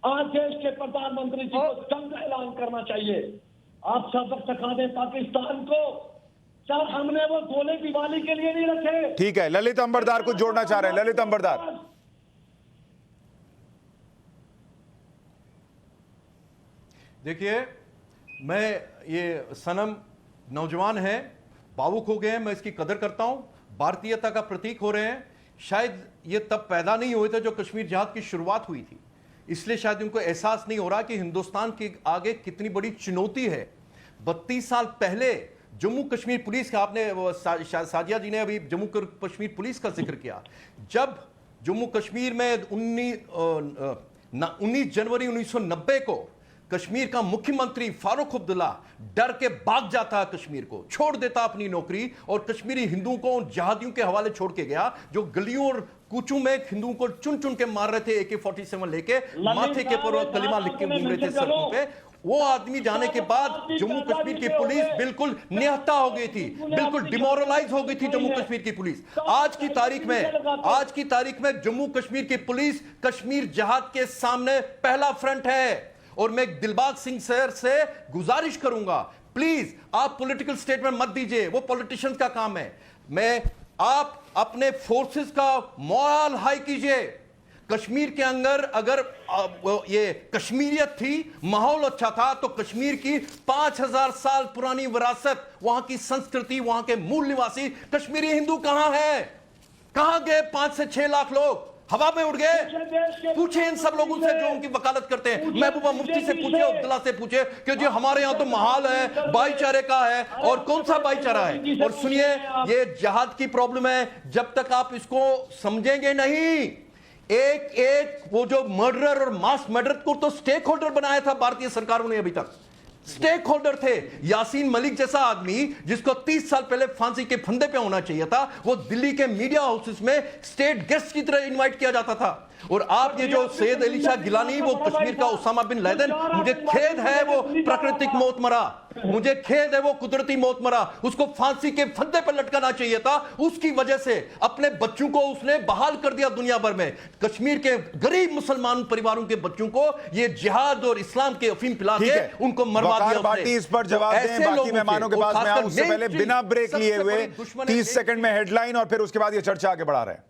आज देश के प्रधानमंत्री जी को जंग ऐलान करना चाहिए। आप सबक सिखा दें पाकिस्तान को। सर, हमने वो गोले दिवाली के लिए नहीं रखे। ठीक है, ललित अंबरदार कुछ जोड़ना चाह रहे हैं। ललित अंबरदार, देखिए, मैं ये सनम नौजवान है, भावुक हो गए हैं, मैं इसकी कदर करता हूं, भारतीयता का प्रतीक हो रहे हैं। शायद ये तब पैदा नहीं हुए थे जो कश्मीर जिहाद की शुरुआत हुई थी, इसलिए शायद उनको एहसास नहीं हो रहा कि हिंदुस्तान के आगे कितनी बड़ी चुनौती है। 32 साल पहले जम्मू कश्मीर पुलिस का, आपने साजिया जी ने अभी जम्मू कश्मीर पुलिस का जिक्र किया, जब जम्मू कश्मीर में 19 जनवरी 1990 को कश्मीर का मुख्यमंत्री फारूक अब्दुल्ला डर के भाग जाता कश्मीर को, छोड़ देता अपनी नौकरी और कश्मीरी हिंदुओं को उन जहादियों के हवाले छोड़ के गया जो गलियों और कूचों में हिंदुओं को चुन चुन के मार रहे थे, AK-47 लेके, माथे के ऊपर कलिमा लिख के घूम रहे थे सड़कों पे। वो आदमी जाने के बाद जम्मू कश्मीर की पुलिस बिल्कुल निहत्था हो गई थी, बिल्कुल डिमोरलाइज हो गई थी जम्मू कश्मीर की पुलिस। आज की तारीख में जम्मू कश्मीर की पुलिस कश्मीर जिहाद के सामने पहला फ्रंट है। और मैं दिलबाग सिंह सर से गुजारिश करूंगा, प्लीज आप पॉलिटिकल स्टेटमेंट मत दीजिए, वो पॉलिटिशियंस का काम है। आप अपने फोर्सेस का मोरल हाई कीजिए। कश्मीर के अंदर अगर ये कश्मीरियत थी, माहौल अच्छा था, तो कश्मीर की 5000 साल पुरानी विरासत, वहां की संस्कृति, वहां के मूल निवासी कश्मीरी हिंदू कहां है? कहां गए 5 से 6 लाख लोग? हवा में उड़ गए? पूछे इन सब लोगों से जो उनकी वकालत करते हैं, महबूबा मुफ्ती से पूछे, अब्दुल्ला से पूछे कि जी हमारे यहां तो माहौल है, भाईचारे का है, और कौन सा भाईचारा है? और सुनिए, ये जिहाद की प्रॉब्लम है, जब तक आप इसको समझेंगे नहीं, एक वो जो मर्डरर और मास मर्डर को तो स्टेक होल्डर बनाया था भारतीय सरकारों ने, अभी तक स्टेक होल्डर थे। यासीन मलिक जैसा आदमी जिसको 30 साल पहले फांसी के फंदे पे होना चाहिए था, वो दिल्ली के मीडिया हाउसेस में स्टेट गेस्ट की तरह इनवाइट किया जाता था। और आप ये जो सैयद अली शाह गिलानी, वो कश्मीर का उसामा बिन लादेन, मुझे खेद है वो प्राकृतिक मौत मरा, मुझे खेद है वो कुदरती मौत मरा, उसको फांसी के फंदे पर लटकाना चाहिए था। उसकी वजह से अपने बच्चों को उसने बहाल कर दिया दुनिया भर में। कश्मीर के गरीब मुसलमान परिवारों के बच्चों को ये जिहाद और इस्लाम के अफीम पिला के उनको मरवा दिया। बाटी इस पर जवाब दें, बाकी मेहमानों के पास मैं आऊं, उससे पहले बिना ब्रेक लिए हुए 30 सेकंड में हेडलाइन और फिर उसके बाद ये चर्चा आगे बढ़ा रहे हैं।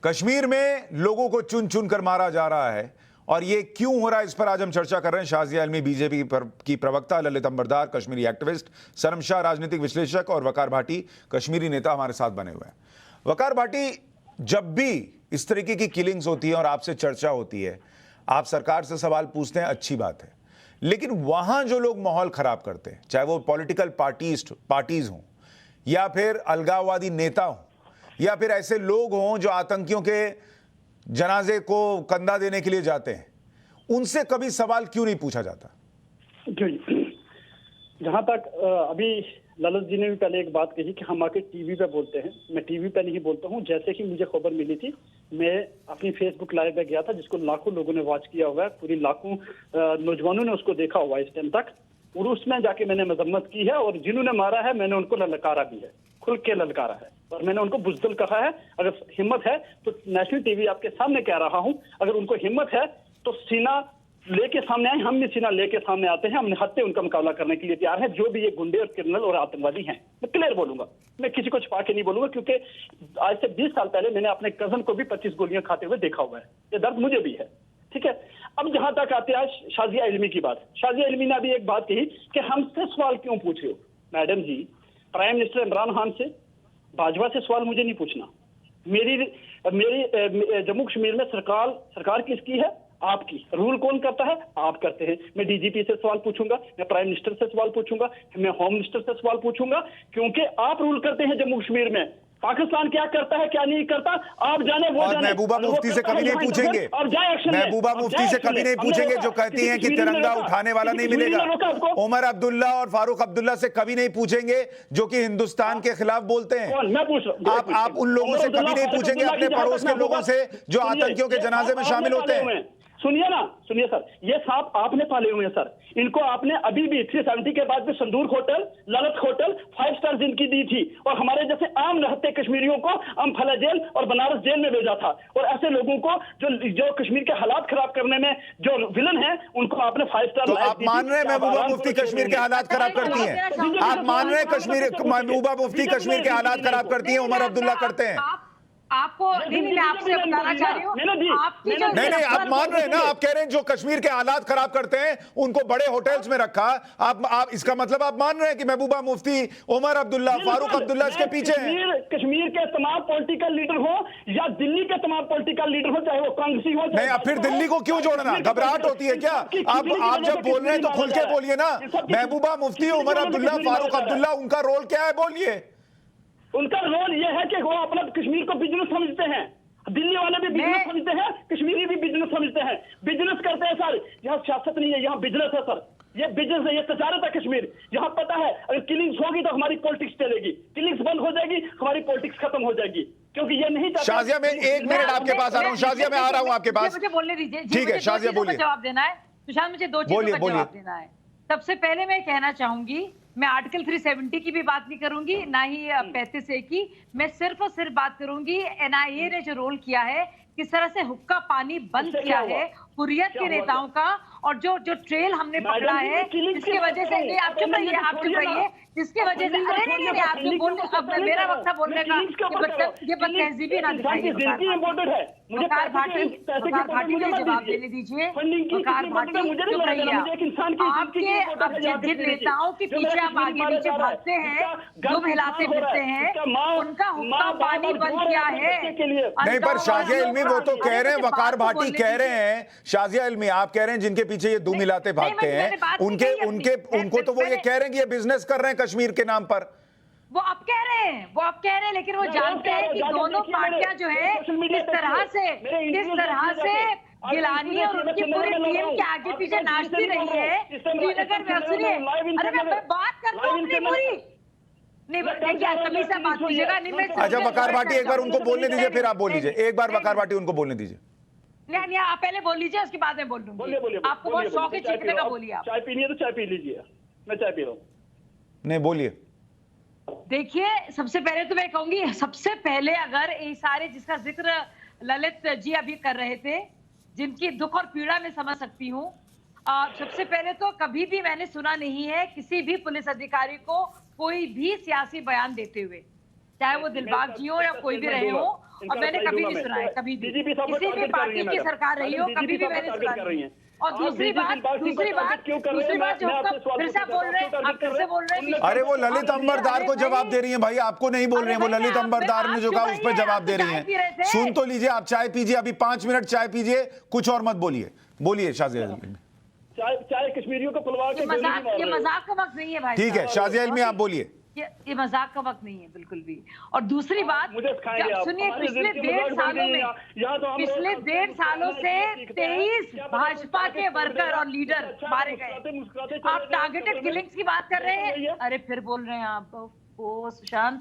कश्मीर में लोगों को चुन चुन कर मारा जा रहा है और ये क्यों हो रहा है, इस पर आज हम चर्चा कर रहे हैं। शाजिया इल्मी बीजेपी की प्रवक्ता, ललित अंबरदार कश्मीरी एक्टिविस्ट, सनम शाह राजनीतिक विश्लेषक और वकार भाटी कश्मीरी नेता हमारे साथ बने हुए हैं। वकार भाटी, जब भी इस तरीके की किलिंग्स होती है और आपसे चर्चा होती है, आप सरकार से सवाल पूछते हैं, अच्छी बात है, लेकिन वहां जो लोग माहौल खराब करते हैं, चाहे वो पॉलिटिकल पार्टीज हों या फिर अलगाववादी नेता हों या फिर ऐसे लोग हों जो आतंकियों के जनाजे को कंधा देने के लिए जाते हैं, उनसे कभी सवाल क्यों नहीं पूछा जाता? जहां तक अभी ललित जी ने भी पहले एक बात कही कि हम आके टीवी पे बोलते हैं, मैं टीवी पे नहीं बोलता हूं। जैसे ही मुझे खबर मिली थी, मैं अपनी फेसबुक लाइव पे गया था, जिसको लाखों लोगों ने वॉच किया हुआ है, पूरी लाखों नौजवानों ने उसको देखा हुआ है इस टाइम तक, और उसमें जाके मैंने मजम्मत की है और जिन्होंने मारा है मैंने उनको ललकारा भी है, खुल के ललकारा है, और मैंने उनको बुज़दिल कहा है। अगर हिम्मत है तो नेशनल टीवी आपके सामने कह रहा हूं, अगर उनको हिम्मत है तो सीना लेके सामने आए, हम भी सीना लेके सामने आते हैं, हम निहत्ते उनका मुकाबला करने के लिए तैयार हैं, जो भी ये गुंडे और क्रिमिनल और आतंकवादी हैं। मैं क्लियर बोलूंगा, मैं किसी को छुपा के नहीं बोलूंगा, क्योंकि आज से 20 साल पहले मैंने अपने कजन को भी 25 गोलियां खाते हुए देखा हुआ है, ये दर्द मुझे भी है। ठीक है, अब जहां तक आते हैं शाजिया इल्मी की बात, शाजिया इल्मी ने अभी एक बात कही कि हमसे सवाल क्यों पूछ रहे हो। मैडम जी, प्राइम मिनिस्टर इमरान खान से, बाजवा से सवाल मुझे नहीं पूछना। मेरी जम्मू कश्मीर में सरकार किसकी है? आपकी। रूल कौन करता है? आप करते हैं। मैं डीजीपी से सवाल पूछूंगा, मैं प्राइम मिनिस्टर से सवाल पूछूंगा, मैं होम मिनिस्टर से सवाल पूछूंगा, क्योंकि आप रूल करते हैं जम्मू कश्मीर में। पाकिस्तान क्या करता है क्या नहीं करता आप जाने, वो जाने। महबूबा मुफ्ती से कभी नहीं पूछेंगे, महबूबा मुफ्ती से कभी नहीं पूछेंगे जो कहती हैं कि तिरंगा उठाने वाला नहीं मिलेगा। उमर अब्दुल्ला और फारूक अब्दुल्ला से कभी नहीं पूछेंगे जो कि हिंदुस्तान के खिलाफ बोलते हैं। आप उन लोगों से कभी नहीं पूछेंगे, अपने पड़ोस के लोगों से जो आतंकियों के जनाजे में शामिल होते हैं। सुनिए ना, सुनिए सर, ये सांप आपने पाले हुए हैं सर, इनको आपने अभी भी 370 के बाद भी संदूर होटल, ललित होटल, 5 स्टार जिनकी दी थी, और हमारे जैसे आम रहते कश्मीरियों को अम्फाला जेल और बनारस जेल में भेजा था, और ऐसे लोगों को जो कश्मीर के हालात खराब करने में जो विलन है, उनको आपने 5 स्टार। तो आप मान रहे हैं महबूबा मुफ्ती कश्मीर के हालात खराब करती हैं? आप मान रहे हैं कश्मीर महबूबा मुफ्ती कश्मीर के हालात खराब करती हैं, उमर अब्दुल्ला करते हैं? आपको नहीं, मैं आपसे बताना चाह रही हूँ, आपकी जो नहीं, आप मान रहे हैं ना, आप कह रहे हैं जो कश्मीर के हालात खराब करते हैं उनको बड़े होटल्स में रखा, आप इसका मतलब आप मान रहे हैं कि महबूबा मुफ्ती, उमर अब्दुल्ला, फारूक अब्दुल्ला इसके पीछे हैं? कश्मीर के तमाम पॉलिटिकल लीडर हो या दिल्ली के तमाम पॉलिटिकल लीडर हो, चाहे वो कांग्रेसी हो, नहीं, अब फिर दिल्ली को क्यों जोड़ना? घबराहट होती है क्या? आप जब बोल रहे हैं तो खुल के बोलिए ना। महबूबा मुफ्ती, उमर अब्दुल्ला, फारूक अब्दुल्ला, उनका रोल क्या है, बोलिए। उनका रोल यह है कि वो अपना कश्मीर को बिजनेस समझते हैं, दिल्ली वाले भी बिजनेस समझते हैं, कश्मीरी भी बिजनेस समझते हैं, बिजनेस करते हैं सर। यहाँ सियासत नहीं है, यहाँ बिजनेस है सर, ये बिजनेस है, ये तजारत है कश्मीर। यहाँ पता है अगर किलिंग्स होगी तो हमारी पॉलिटिक्स चलेगी, किलिंग्स बंद हो जाएगी हमारी पॉलिटिक्स खत्म हो जाएगी, क्योंकि ये नहीं चाहते। शाजिया, मैं 1 मिनट आपके पास आ रहा हूँ, शाजिया मैं आ रहा हूँ आपके पास, मुझे बोलने दीजिए। ठीक है शाजिया बोलिए। जवाब देना है सुशांत, मुझे 2 चीजों का जवाब देना है। सबसे पहले मैं कहना चाहूंगी, मैं आर्टिकल 370 की भी बात नहीं करूंगी, ना ही 35A की। मैं सिर्फ और सिर्फ बात करूंगी NIA ने जो रोल किया है, किस तरह से हुक्का पानी बंद किया है हुर्रियत के नेताओं का, और जो ट्रेल हमने पकड़ा है, जिसकी वजह से नहीं, आप चुप रहिए, आप चुप रहिए, जिसकी वजह से अरे नहीं, आप जो बोल रहे, अब मेरा वक्त था बोलने का, ये बदतहजीबी ना दिखाइए। वकार भाटी को जवाब देने दीजिए। वकार भाटी चुप रहिए। आपके अब जिन नेताओं के पीछे आप आगे पीछे भागते हैं, दुम हिलाते फिरते हैं, उनका हुक्का पानी बंद किया है। नहीं, पर शाजिया इल्मी वो तो कह रहे हैं, वकार भाटी कह रहे हैं, शाजिया इल्मी आप कह रहे हैं जिनके पीछे ये दुम हिलाते भागते हैं, उनको तो वो ये कह रहे हैं कि ये बिजनेस कर रहे हैं कश्मीर के नाम पर। वो आप कह रहे हैं, लेकिन वो जानते हैं कि दोनों पार्टियां जो है किस तरह से गिलानी और उनकी पूरी टीम के आगे पीछे नाचती रही है श्रीनगर में। सुनिए, अरे मैं बात करता हूँ अपनी पूरी, नहीं तमीज से बात कीजिएगा। अच्छा वकार भाटी, एक बार उनको बोलने दीजिए, फिर आप बोल लीजिए। एक बार वकार भाटी उनको बोलने दीजिए। नहीं, आप पहले बोल लीजिए, उसके बाद में बोल लूंगी। आपको बहुत शौक है चीखने का, बोलिए। आप चाय पीनी है तो चाय पी लीजिए, मैं चाय पी रहा हूँ। नहीं बोलिए। देखिए, सबसे पहले तो मैं कहूंगी, सबसे पहले अगर ये सारे जिसका जिक्र ललित जी अभी कर रहे थे, जिनकी दुख और पीड़ा मैं समझ सकती हूँ, सबसे पहले तो कभी भी मैंने सुना नहीं है किसी भी पुलिस अधिकारी को कोई भी सियासी बयान देते हुए, चाहे वो दिलबाग जी हो या कोई भी रहे हो, और मैंने कभी नहीं सुना है, कभी भी किसी भी पार्टी की सरकार रही हो, कभी भी मैंने सुना नहीं। और दूसरी बात जो फिर से बोल रहे हैं, आप फिर से बोल रहे हैं। अरे वो ललित अंबरदार को जवाब दे रही हैं भाई, आपको नहीं बोल रहे हैं। वो ललित अंबरदार ने जो कहा उस पर जवाब दे रही हैं। सुन तो लीजिए, आप चाय पीजिए, अभी 5 मिनट चाय पीजिए, कुछ और मत बोलिए। बोलिए शाजिया इल्मी। चाय कश्मीरियों को पुलवा के ये मजाक का वक्त नहीं है भाई। ठीक है शाजिया इल्मी, आप बोलिए। ये मजाक का वक्त नहीं है बिल्कुल भी। और दूसरी बात, सुनिए, पिछले 1.5 सालों में, पिछले 1.5 सालों से 23 भाजपा के वर्कर और लीडर मारे गए। आप टारगेटेड किलिंग्स की बात कर रहे हैं, अरे फिर बोल रहे हैं आप। ओ सुशांत,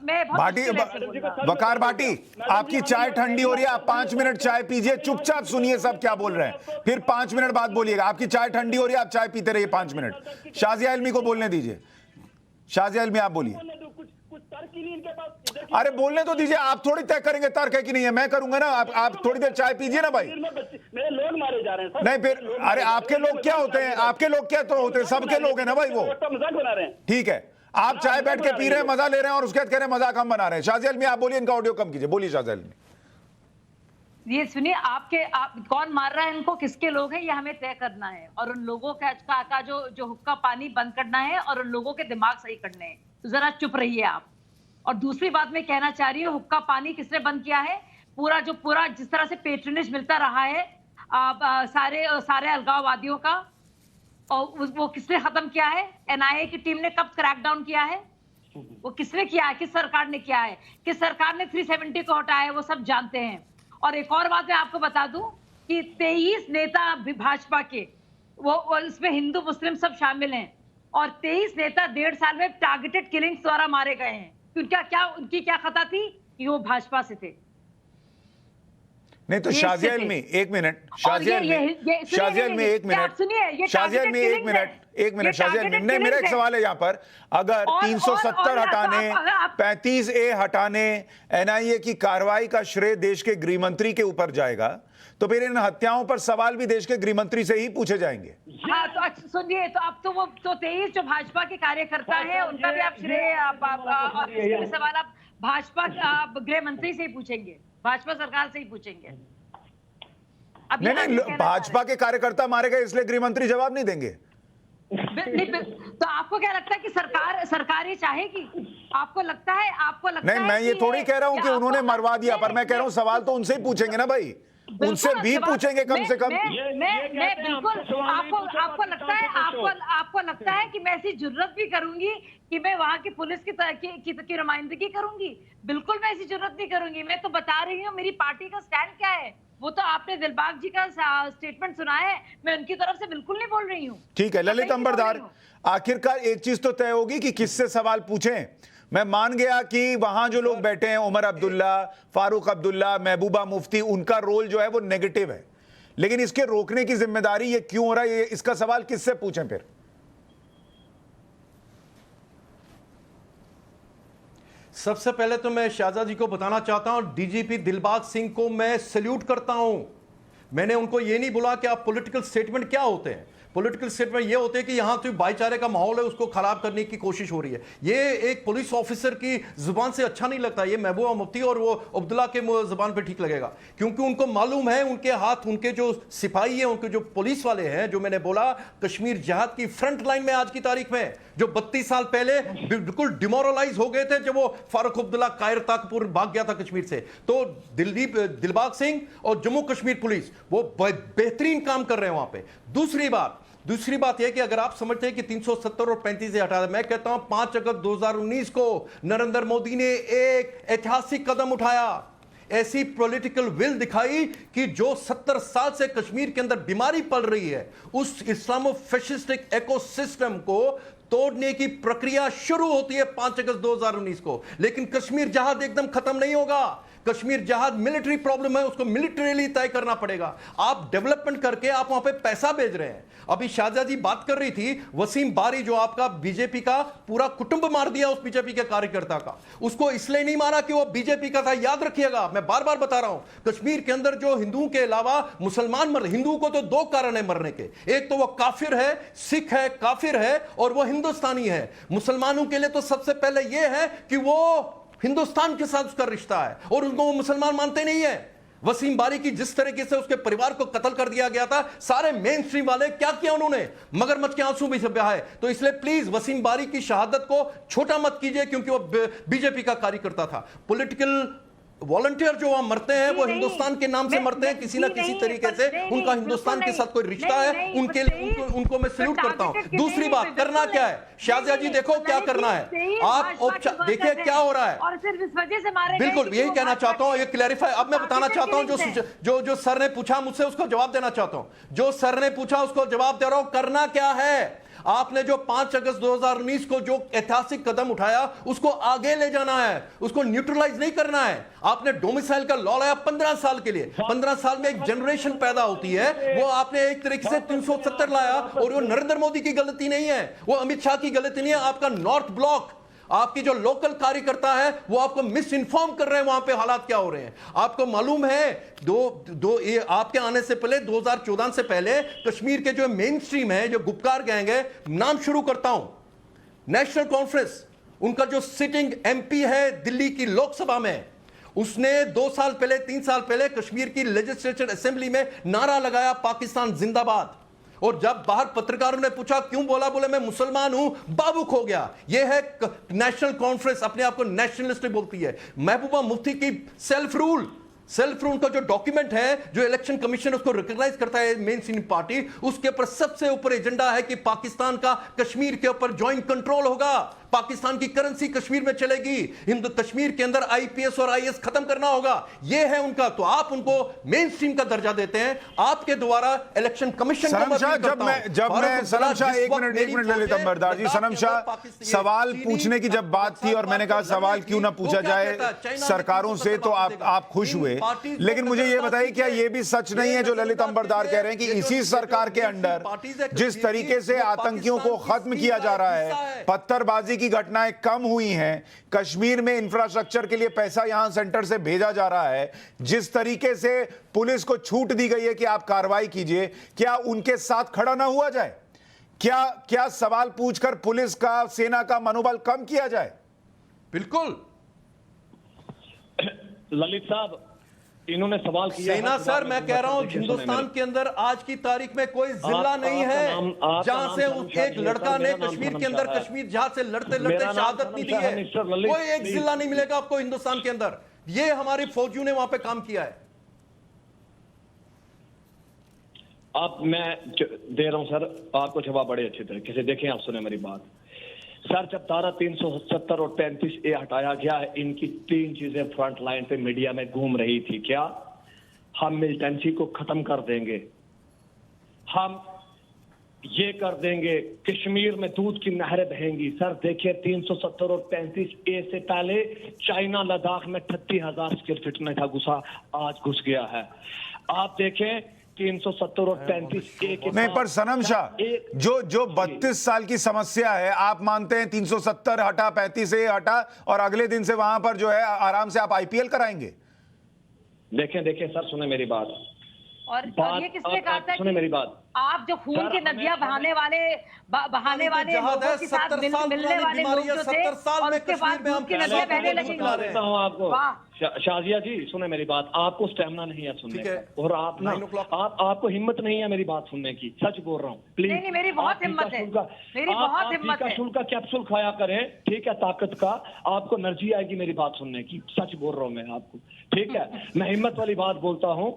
मैं भाटी, वकार भाटी, आपकी चाय ठंडी हो रही है, आप 5 मिनट चाय पीजिए, चुपचाप सुनिए सब क्या बोल रहे हैं, फिर 5 मिनट बाद बोलिएगा। आपकी चाय ठंडी हो रही है, आप चाय पीते रहिए 5 मिनट। शाजिया इल्मी को बोलने दीजिए। शाजिया इल्मी आप बोलिए। अरे बोलने तो दीजिए, आप थोड़ी तय करेंगे तर्क है कि नहीं है, मैं करूंगा ना। आप थोड़ी देर चाय पीजिए ना भाई। मेरे लोग मारे जा रहे हैं। नहीं फिर, अरे आपके लोग क्या होते हैं? आपके लोग क्या तो होते हैं? सबके लोग हैं ना भाई वो। मजाक बना रहे हैं। ठीक है, आप चाय बैठ के पी रहे हैं, मजा ले रहे हैं, और उसके बाद कह रहे हैं मजाक हम बना रहे हैं। शाजिया इल्मी आप बोलिए, इनका ऑडियो कम कीजिए। बोलिए शाजिया इल्मी। ये सुनिए, आप कौन मार रहा है इनको, किसके लोग हैं, ये हमें तय करना है, और उन लोगों का जो हुक्का पानी बंद करना है, और उन लोगों के दिमाग सही करने हैं। तो जरा चुप रहिए आप। और दूसरी बात मैं कहना चाह रही हूँ, हुक्का पानी किसने बंद किया है? पूरा जिस तरह से पेट्रनेज मिलता रहा है सारे अलगाववादियों का, और वो किसने खत्म किया है? NIA की टीम ने कब क्रैकडाउन किया है? वो किसने किया है? किस सरकार ने किया है? किस सरकार ने 370 को हटाया है? वो सब जानते हैं। और एक और बात मैं आपको बता दूं कि 23 नेता भाजपा के, वो इसमें हिंदू मुस्लिम सब शामिल हैं, और 23 नेता 1.5 साल में टारगेटेड किलिंग्स द्वारा मारे गए हैं। उनकी क्या खता थी कि वो भाजपा से थे। नहीं तो ये शाजिया स्थिति। इल्मी, एक मिनट, और शाजिया ये इल्मी, सुनिए, शाजिया इल्मी, एक ये आप मिनट, सुनिए, ये शाजिया इल्मी, targeted एक मिनट, killings एक मिनट, है। शाजिया ये इल्मी, नहीं, मेरा एक targeted सवाल है यहाँ पर, अगर और- 370 और- हटाने, आप- 35A हटाने, NIA की कार्रवाई का श्रेय देश के गृह मंत्री के ऊपर जाएगा, तो फिर इन हत्याओं पर सवाल भी देश के गृह मंत्री से ही पूछे जाएंगे। हाँ तो अच्छा सुनिए, तो अब तो वो तो 23 जो भाजपा के कार्यकर्ता हैं उनका भी आप श्रेय इसके भी सवाल आप भाजपा गृह मंत्री से ही पूछेंगे, भाजपा सरकार से ही पूछेंगे। अब नहीं यहाँ नहीं, ये कहना भाजपा के कार्यकर्ता मारे गए इसलिए गृह मंत्री जवाब नहीं देंगे। तो आपको क्या लगता है कि सरकार ये चाहेगी? आपको लगता है नहीं, मैं ये थोड़ी कह रहा हूं कि उन्होंने मरवा दिया, पर मैं कह रहा हूं सवाल तो उनसे ही पूछेंगे ना भाई, उनसे भी पूछेंगे कम से कम। मैं बिल्कुल आपको लगता है कि मैं ऐसी जुर्रत भी करूंगी कि मैं वहां की पुलिस की नुमाइंदगी करूंगी? बिल्कुल मैं ऐसी जुर्रत नहीं करूंगी। मैं तो बता रही हूँ मेरी पार्टी का स्टैंड क्या है। वो तो आपने दिलबाग जी का स्टेटमेंट सुना है, मैं उनकी तरफ से बिल्कुल नहीं बोल रही हूँ। ठीक है ललित अंबरदार, आखिरकार एक चीज तो तय होगी कि किससे सवाल पूछें। मैं मान गया कि वहां जो लोग बैठे हैं, उमर अब्दुल्ला, फारूक अब्दुल्ला, महबूबा मुफ्ती, उनका रोल जो है वो नेगेटिव है, लेकिन इसके रोकने की जिम्मेदारी ये क्यों हो रहा है, इसका सवाल किससे पूछें फिर? सबसे पहले तो मैं शाहजाद जी को बताना चाहता हूं, डीजीपी दिलबाग सिंह को मैं सैल्यूट करता हूं। मैंने उनको ये नहीं बोला कि आप पॉलिटिकल स्टेटमेंट क्या होते हैं। पॉलिटिकल स्टेटमेंट ये होते हैं कि यहां तो भाईचारे का माहौल है, उसको खराब करने की कोशिश हो रही है। ये एक पुलिस ऑफिसर की जुबान से अच्छा नहीं लगता। ये महबूबा मुफ्ती और वो अब्दुल्ला के जुबान पे ठीक लगेगा, क्योंकि उनको मालूम है उनके हाथ, उनके जो सिपाही हैं, उनके जो पुलिस वाले हैं, जो मैंने बोला कश्मीर जिहाद की फ्रंट लाइन में आज की तारीख में, जो 32 साल पहले बिल्कुल डिमोरलाइज हो गए थे जब वो फारूक अब्दुल्ला कायर तक भाग गया था कश्मीर से। तो दिलबाग सिंह और जम्मू कश्मीर पुलिस वो बेहतरीन काम कर रहे हैं वहां पे। दूसरी बात यह कि अगर आप समझते हैं कि 370 और 35 से हटा दें, मैं कहता हूं 5 अगस्त 2019 को नरेंद्र मोदी ने एक ऐतिहासिक कदम उठाया, ऐसी पॉलिटिकल विल दिखाई कि जो 70 साल से कश्मीर के अंदर बीमारी पल रही है, उस इस्लामो फैशिस्टिक इकोसिस्टम को तोड़ने की प्रक्रिया शुरू होती है 5 अगस्त 2019 को। लेकिन कश्मीर जहाद एकदम खत्म नहीं होगा। कश्मीर जहाद मिलिट्री प्रॉब्लम है, उसको मिलिट्रीली तय करना पड़ेगा। आप डेवलपमेंट करके आप वहां पे पैसा भेज रहे हैं। अभी शाहजा जी बात कर रही थी, वसीम बारी जो आपका बीजेपी का पूरा कुटुंब मार दिया उस बीजेपी के कार्यकर्ता का, उसको इसलिए नहीं मारा कि वो बीजेपी का था। याद रखिएगा, मैं बार बार बता रहा हूं, कश्मीर के अंदर जो हिंदुओं के अलावा मुसलमान मर, हिंदुओं को तो 2 कारण है मरने के, एक तो वो काफिर है, सिख है, काफिर है, और वो हिंदुस्तानी है। मुसलमानों के लिए तो सबसे पहले यह है कि वो हिंदुस्तान के साथ उसका रिश्ता है, और उनको वो मुसलमान मानते नहीं है। वसीम बारी की जिस तरीके से उसके परिवार को कत्ल कर दिया गया था, सारे मेन स्ट्रीम वाले क्या किया उन्होंने, मगरमच्छ के आंसू भी बहाए। तो इसलिए प्लीज वसीम बारी की शहादत को छोटा मत कीजिए, क्योंकि वो बीजेपी का कार्यकर्ता था। पॉलिटिकल वॉलंटियर जो वहां मरते हैं वो हिंदुस्तान के नाम से मरते हैं, किसी ना किसी तरीके से उनका हिंदुस्तान के साथ कोई रिश्ता है, उनके लिए उनको मैं सल्यूट करता हूं। दूसरी बात, करना क्या है शाहजिया जी, देखो क्या करना है आप, देखिए क्या हो रहा है, और सिर्फ इस वजह से मारे गए। बिल्कुल यही कहना चाहता हूं, ये क्लैरिफाई अब मैं बताना चाहता हूं। जो सर ने पूछा मुझसे, उसको जवाब देना चाहता हूं। जो सर ने पूछा उसको जवाब दे रहा हूं। करना क्या है, आपने जो 5 अगस्त 2019 को जो ऐतिहासिक कदम उठाया, उसको आगे ले जाना है, उसको न्यूट्रलाइज नहीं करना है। आपने डोमिसाइल का लॉ लाया 15 साल के लिए, 15 साल में एक जनरेशन पैदा होती है, वो आपने एक तरीके से 370 लाया, और वो नरेंद्र मोदी की गलती नहीं है, वो अमित शाह की गलती नहीं है। आपका नॉर्थ ब्लॉक, आपकी जो लोकल कार्यकर्ता है, वो आपको मिस इन्फॉर्म कर रहे हैं वहां पे हालात क्या हो रहे हैं। आपको मालूम है ये आपके आने से पहले 2014 से पहले कश्मीर के जो मेन स्ट्रीम है, जो गुपकार गैंग है, नाम शुरू करता हूं, नेशनल कॉन्फ्रेंस, उनका जो सिटिंग एमपी है दिल्ली की लोकसभा में, उसने 2 साल पहले 3 साल पहले कश्मीर की लेजिस्लेचर असेंबली में नारा लगाया, पाकिस्तान जिंदाबाद। और जब बाहर पत्रकारों ने पूछा क्यों बोला, बोले मैं मुसलमान हूं, बाबूक हो गया। यह है नेशनल कॉन्फ्रेंस, अपने आप को नेशनलिस्ट बोलती है। महबूबा मुफ्ती की सेल्फ रूल का जो डॉक्यूमेंट है, जो इलेक्शन कमीशन उसको रिकॉग्नाइज करता है मेन स्ट्रीम पार्टी, उसके ऊपर सबसे ऊपर एजेंडा है कि पाकिस्तान का कश्मीर के ऊपर जॉइंट कंट्रोल होगा, पाकिस्तान की करेंसी कश्मीर में चलेगी, हिंदू कश्मीर के अंदर आईपीएस और आईएएस खत्म करना होगा, यह है उनका। तो आप उनको मेन स्ट्रीम का दर्जा देते हैं, आपके द्वारा इलेक्शन कमीशन जब मैं सनम शाह, एक मिनट ललित अंबरदार जी, सनम शाह, सवाल पूछने की जब बात थी और मैंने कहा सवाल क्यों ना पूछा जाए सरकारों से, तो आप खुश हुए। parties लेकिन को मुझे ये नजरअंदाज बताइए, क्या कीजिए। ये भी सच नहीं है जो ललित अंबरदार कह रहे हैं कि ये जो इसी सरकार के अंडर जिस तरीके से आतंकियों को खत्म किया जा रहा है, पत्थरबाजी की घटनाएं कम हुई हैं, कश्मीर में इंफ्रास्ट्रक्चर के लिए पैसा यहां सेंटर से भेजा जा रहा है, जिस तरीके से पुलिस को छूट दी गई है कि आप कार्रवाई कीजिए, क्या उनके साथ खड़ा ना हुआ जाए? क्या सवाल पूछकर पुलिस का, सेना का मनोबल कम किया जाए? बिल्कुल। ललित साहब, इन्होंने सवाल किया है, सेना सर, मैं कह रहा हूं देखिए, हिंदुस्तान सुने के अंदर आज की तारीख में कोई जिला आप- नहीं आपका है नाम जहां से सनम उस शाह एक है, लड़का सर, ने मेरा नाम कश्मीर सनम के अंदर शाह है। कश्मीर जहाज से लड़ते मेरा लड़ते नाम शहादत सनम नहीं दी शाह है, है। मिस्टर ललित, कोई एक प्लीज। जिला नहीं मिलेगा आपको हिंदुस्तान के अंदर। ये हमारी फौजियों ने वहां पे काम किया है। आप, मैं दे रहा हूं सर आपको जवाब बड़े अच्छे तरीके से। देखें, आप सुने मेरी बात सर। जब धारा 370 और 35A हटाया गया है, इनकी 3 चीजें फ्रंट लाइन पे मीडिया में घूम रही थी। क्या? हम मिलिटेंसी को खत्म कर देंगे, हम ये कर देंगे, कश्मीर में दूध की नहरें बहेंगी। सर देखिए, 370 और 35A से पहले चाइना लद्दाख में 38,000 स्क्वायर फीट में था घुसा, आज घुस गया है। आप देखें 370 और 35A के नहीं, पर सनम शाह, जो 32 साल की समस्या है, आप मानते हैं 370 हटा, 35A हटा, और अगले दिन से वहां पर जो है आराम से आप IPL कराएंगे? देखें सर, सुने मेरी बात। और ये किसने कहा था सुने कि मेरी बात। आप जो खून सर, की नदियां बहाने वाले जहाद है, लोगों के साथ 70 साल मिलने पुरानी वाले बीमारी लोग है, जो थे, 70 साल और में उसके बाद कश्मीर में हम दूध की पहले नदियां बहने पहले लगेंगी। बता रहे हैं। देता हूं आपको। वाह। शाजिया जी, सुने मेरी बात। आपको स्टेमिना नहीं है सुनने ठीक है। का, और आप ना, 9 o'clock। आपको हिम्मत नहीं है मेरी बात सुनने की। सच बोल रहा हूँ, प्लीज। नहीं, मेरी बहुत हिम्मत है। मेरी बहुत हिम्मत है। शुल्क का कैप्सूल खाया करें, ठीक है, ताकत का। आपको एनर्जी आएगी मेरी बात सुनने की। सच बोल रहा हूँ मैं आपको, ठीक है। मैं हिम्मत वाली बात बोलता हूँ।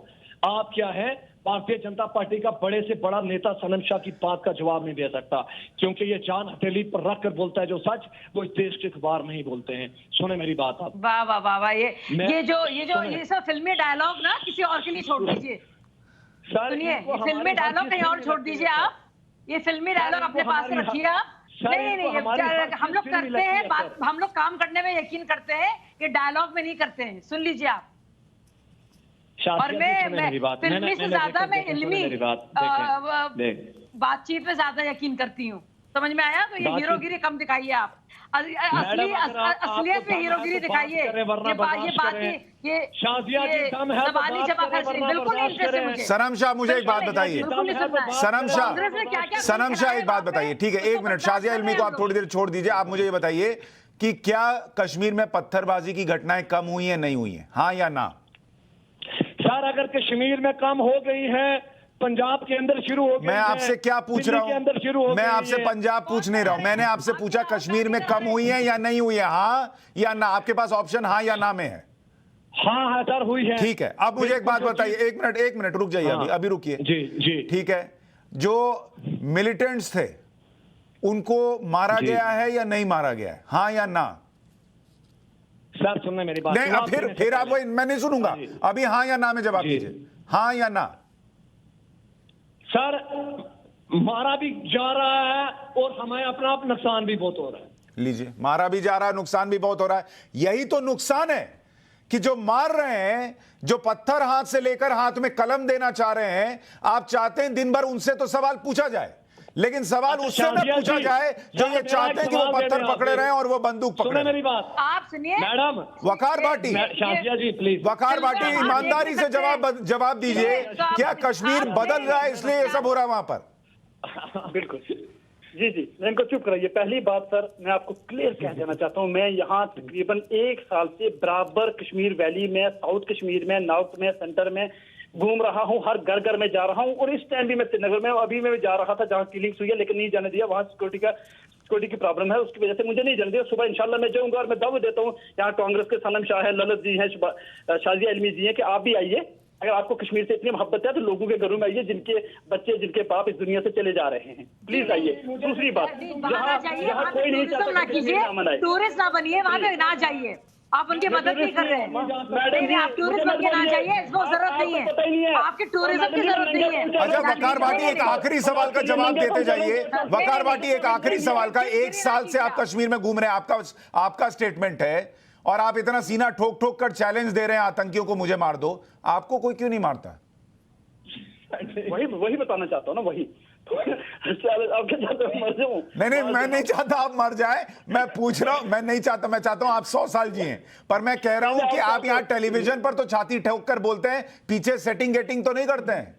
आप क्या है, भारतीय जनता पार्टी का बड़े से बड़ा नेता सनम शाह की बात का जवाब नहीं दे सकता, क्योंकि ये जान हथेली पर रख कर बोलता है जो सच, वो इस देश के अखबार में ही बोलते हैं। सुने मेरी बात आप। वाह वाह वाह वाह, सुने। ये सब फिल्मी डायलॉग ना किसी और के लिए छोड़ दीजिए। सर, सुनिए, इनको ये फिल्मी हमारी डायलॉग हर कहीं चीज़ और छोड़ लगती दीजिए है, आप। ये फिल्मी डायलॉग इनको अपने पास हमारी रखिए आप। सर, नहीं इनको हमारी हर हम चीज़ लोग फिल्मी करते लगती हैं है, बात, सर। हम लोग काम करने में यकीन करते हैं, ये डायलॉग में नहीं करते हैं। सुन लीजिए आप। और मैं फिल्मी से ज्यादा मैं इल्मी बातचीत पे ज्यादा यकीन करती हूँ। समझ में आया? तो ये हीरोगिरी कम दिखाइए आप। असलियत में हीरोगिरी दिखाइए। ये जबानी जमा खर्च नहीं, बिल्कुल नहीं इंटरेस्ट है मुझे। सनम शाह, मुझे एक बात बताइए। सनम शाह, एक बात बताइए, ठीक है, 1 मिनट। शाजिया इल्मी को आप थोड़ी देर छोड़ दीजिए। आप मुझे ये बताइए कि क्या कश्मीर में पत्थरबाजी की घटनाएं कम हुई हैं, नहीं हुई हैं, हाँ या ना? सर, अगर कश्मीर में कम हो गई है, पंजाब के अंदर शुरू हो गई मैं आपसे क्या पूछ रहा हूं? मैं आपसे पंजाब पूछ नहीं रहा हूं, मैंने आपसे पूछा कश्मीर में कम हुई है या नहीं हुई है, हाँ या ना? आपके पास ऑप्शन हाँ या ना में है। हाँ है सर, हुई है। ठीक है, अब मुझे एक बात बताइए। 1 मिनट रुक जाइए, अभी रुकिए जी। ठीक है, जो मिलिटेंट्स थे उनको मारा गया है या नहीं मारा गया है, हाँ या ना? सर सुनने मेरी बात। नहीं, फिर आप मैं नहीं सुनूंगा, अभी हाँ या ना में जवाब दीजिए, हाँ या ना? सर, मारा भी जा रहा है और हमें अपना नुकसान भी बहुत हो रहा है। लीजिए, मारा भी जा रहा है, नुकसान भी बहुत हो रहा है। यही तो नुकसान है कि जो मार रहे हैं, जो पत्थर हाथ से लेकर हाथ में कलम देना चाह रहे हैं, आप चाहते हैं दिन भर उनसे तो सवाल पूछा जाए, लेकिन सवाल उससे न पूछा जाए जो ये चाहते हैं कि वो पत्थर पकड़े रहे और वो बंदूक पकड़े। मेरी बात आप सुनिए मैडम। वकार भाटी, शाजिया जी प्लीज। वकार भाटी, ईमानदारी से जवाब दीजिए, क्या कश्मीर बदल रहा है इसलिए ये सब हो रहा है वहां पर? बिल्कुल जी, मैं इनको चुप कराइए। पहली बात सर, मैं आपको क्लियर कह देना चाहता हूँ, मैं यहाँ तकरीबन 1 साल से बराबर कश्मीर वैली में, साउथ कश्मीर में, नॉर्थ में, सेंटर में घूम रहा हूँ, हर घर में जा रहा हूँ। और इस टाइम भी मैं श्रीनगर में, अभी मैं जा रहा था जहाँ किलिंग्स हुई है, लेकिन नहीं जाने दिया, वहाँ सिक्योरिटी की प्रॉब्लम है, उसकी वजह से मुझे नहीं जाने दिया। सुबह इंशाल्लाह मैं जाऊंगा और मैं दावा देता हूँ, यहाँ कांग्रेस के सनम शाह है, ललित जी है, शाजिया इल्मी जी है, कि आप भी आइए। अगर आपको कश्मीर से इतनी मोहब्बत है तो लोगों के घरों में आइए जिनके बच्चे, जिनके बाप इस दुनिया से चले जा रहे हैं, प्लीज आइए। दूसरी बात, यहाँ कोई नहीं चाहता कीजिए, टूरिस्ट ना बनिए, वहाँ पे ना जाइए। आप उनकी मदद नहीं कर रहे हैं। नहीं, आप टूरिस्ट बन के ना जाइए, इसको जरूरत नहीं है, आपके टूरिज्म की जरूरत नहीं है। अच्छा, वकार भाटी, एक आखिरी सवाल का जवाब देते जाइए। वकार भाटी, एक आखिरी सवाल का, 1 साल से आप कश्मीर में घूम रहे हैं, आपका स्टेटमेंट है, और आप इतना सीना ठोक ठोक कर चैलेंज दे रहे हैं आतंकियों को मुझे मार दो, आपको कोई क्यों नहीं मारता? वही बताना चाहता हूँ ना, वही तो आप क्या चाहते हो, मर जाऊं? नहीं, मैं नहीं चाहता आप मर जाए, मैं पूछ रहा हूं, मैं नहीं चाहता, मैं चाहता हूं आप 100 साल जिए, पर मैं कह रहा हूं कि आप यहां टेलीविजन पर तो छाती ठोक कर बोलते हैं, पीछे सेटिंग गेटिंग तो नहीं करते हैं।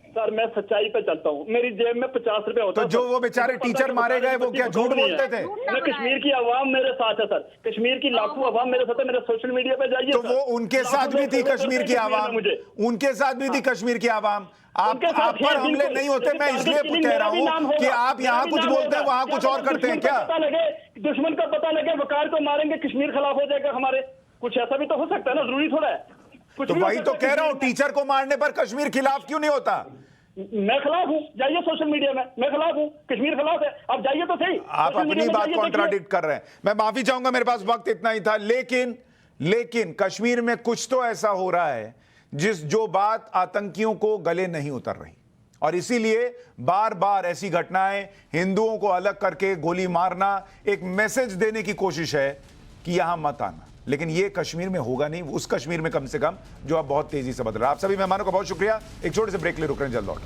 सर मैं सच्चाई पे चलता हूँ, मेरी जेब में 50 रुपए होता तो जो वो बेचारे टीचर मारे गए वो क्या झूठ बोलते थे? मैं कश्मीर की आवाम मेरे साथ है सर, कश्मीर की लाखों आवाम मेरे साथ है, मेरे सोशल मीडिया पे जाइए। तो वो उनके साथ भी थी कश्मीर की आवाम, उनके साथ भी थी कश्मीर की आवाम। आप पर हमले नहीं होते, मैं इसलिए कह रहा हूँ कि आप यहाँ कुछ बोलते हैं वहां कुछ और करते हैं क्या? दुश्मन का पता लगे, वकार को मारेंगे, कश्मीर खिलाफ हो जाएगा हमारे, कुछ ऐसा भी तो हो सकता है ना, जरूरी थोड़ा है। तो वही तो कह रहा हूँ, टीचर को मारने पर कश्मीर खिलाफ क्यों नहीं होता? मैं खिलाफ हूँ, जाइए सोशल मीडिया में, मैं खिलाफ हूँ, कश्मीर खिलाफ है, आप जाइए तो सही। आप अपनी बात कॉन्ट्राडिक्ट कर रहे हैं, मैं माफी चाहूंगा, मेरे पास वक्त इतना ही था। लेकिन कश्मीर में कुछ तो ऐसा हो रहा है जो बात आतंकियों को गले नहीं उतर रही, और इसीलिए बार बार ऐसी घटनाएं, हिंदुओं को अलग करके गोली मारना, एक मैसेज देने की कोशिश है कि यहां मत आना। लेकिन ये कश्मीर में होगा नहीं, उस कश्मीर में कम से कम जो अब बहुत तेजी से बदल रहा है। आप सभी मेहमानों का बहुत शुक्रिया। एक छोटे से ब्रेक ले रुक रहे हैं, जल्द लौट